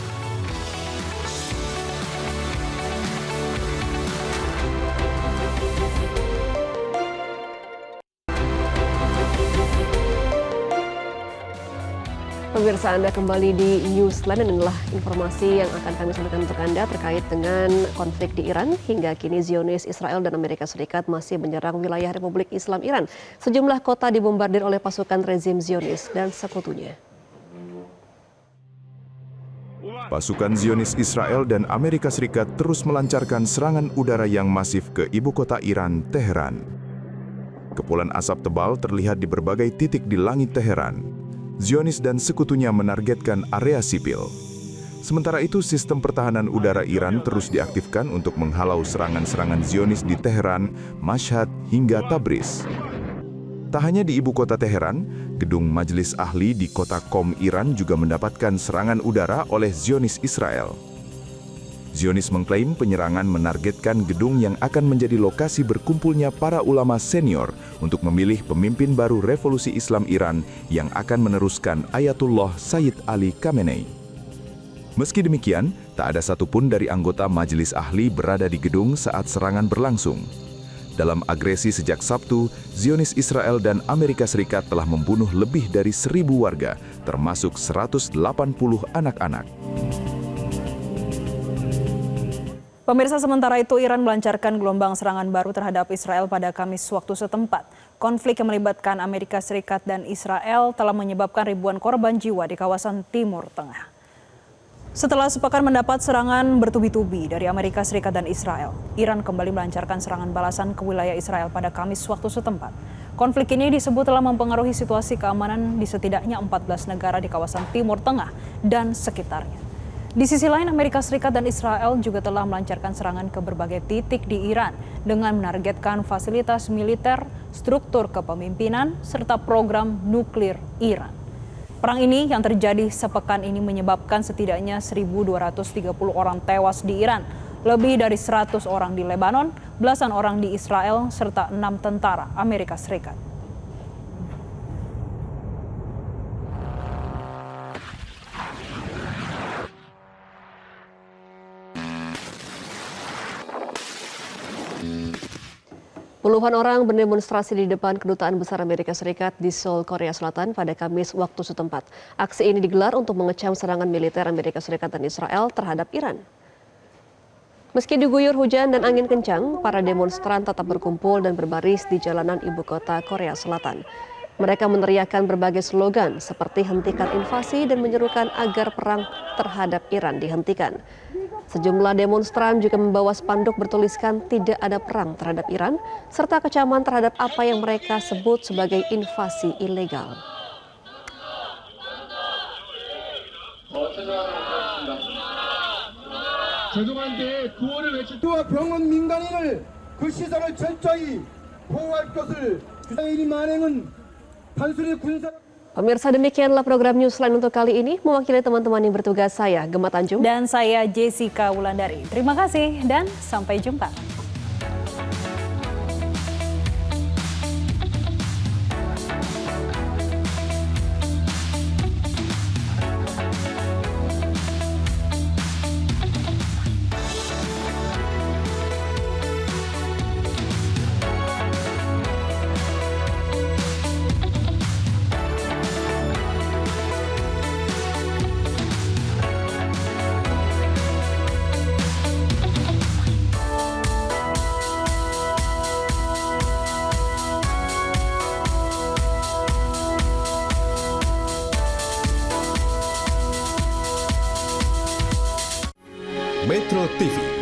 Pemirsa, Anda kembali di Newsline dan inilah informasi yang akan kami sampaikan untuk Anda terkait dengan konflik di Iran. Hingga kini Zionis, Israel, dan Amerika Serikat masih menyerang wilayah Republik Islam Iran. Sejumlah kota dibombardir oleh pasukan rezim Zionis dan sekutunya. Pasukan Zionis Israel dan Amerika Serikat terus melancarkan serangan udara yang masif ke ibu kota Iran, Teheran. Kepulan asap tebal terlihat di berbagai titik di langit Teheran. Zionis dan sekutunya menargetkan area sipil. Sementara itu, sistem pertahanan udara Iran terus diaktifkan untuk menghalau serangan-serangan Zionis di Teheran, Mashhad, hingga Tabriz. Tak hanya di ibu kota Teheran, gedung Majelis Ahli di kota Qom Iran juga mendapatkan serangan udara oleh Zionis Israel. Zionis mengklaim penyerangan menargetkan gedung yang akan menjadi lokasi berkumpulnya para ulama senior untuk memilih pemimpin baru Revolusi Islam Iran yang akan meneruskan Ayatullah Sayyid Ali Khamenei. Meski demikian, tak ada satupun dari anggota Majelis Ahli berada di gedung saat serangan berlangsung. Dalam agresi sejak Sabtu, Zionis Israel dan Amerika Serikat telah membunuh lebih dari 1.000 warga, termasuk 180 anak-anak. Pemirsa, sementara itu Iran melancarkan gelombang serangan baru terhadap Israel pada Kamis waktu setempat. Konflik yang melibatkan Amerika Serikat dan Israel telah menyebabkan ribuan korban jiwa di kawasan Timur Tengah. Setelah sepekan mendapat serangan bertubi-tubi dari Amerika Serikat dan Israel, Iran kembali melancarkan serangan balasan ke wilayah Israel pada Kamis waktu setempat. Konflik ini disebut telah mempengaruhi situasi keamanan di setidaknya 14 negara di kawasan Timur Tengah dan sekitarnya. Di sisi lain, Amerika Serikat dan Israel juga telah melancarkan serangan ke berbagai titik di Iran dengan menargetkan fasilitas militer, struktur kepemimpinan, serta program nuklir Iran. Perang ini yang terjadi sepekan ini menyebabkan setidaknya 1.230 orang tewas di Iran, lebih dari 100 orang di Lebanon, belasan orang di Israel, serta 6 tentara Amerika Serikat. Puluhan orang berdemonstrasi di depan Kedutaan Besar Amerika Serikat di Seoul, Korea Selatan pada Kamis waktu setempat. Aksi ini digelar untuk mengecam serangan militer Amerika Serikat dan Israel terhadap Iran. Meski diguyur hujan dan angin kencang, para demonstran tetap berkumpul dan berbaris di jalanan ibu kota Korea Selatan. Mereka meneriakkan berbagai slogan seperti hentikan invasi dan menyerukan agar perang terhadap Iran dihentikan. Sejumlah demonstran juga membawa spanduk bertuliskan tidak ada perang terhadap Iran, serta kecaman terhadap apa yang mereka sebut sebagai invasi ilegal. 제동한테 구호를 외칠 또한 병원 민간인을 그 시설을 철저히 보호할 것을 주장의 만행은 단순히 군사. Pemirsa, demikianlah program Newsline untuk kali ini. Mewakili teman-teman yang bertugas, saya Gemma Tanjung. Dan saya Jessica Wulandari. Terima kasih dan sampai jumpa. Metro TV.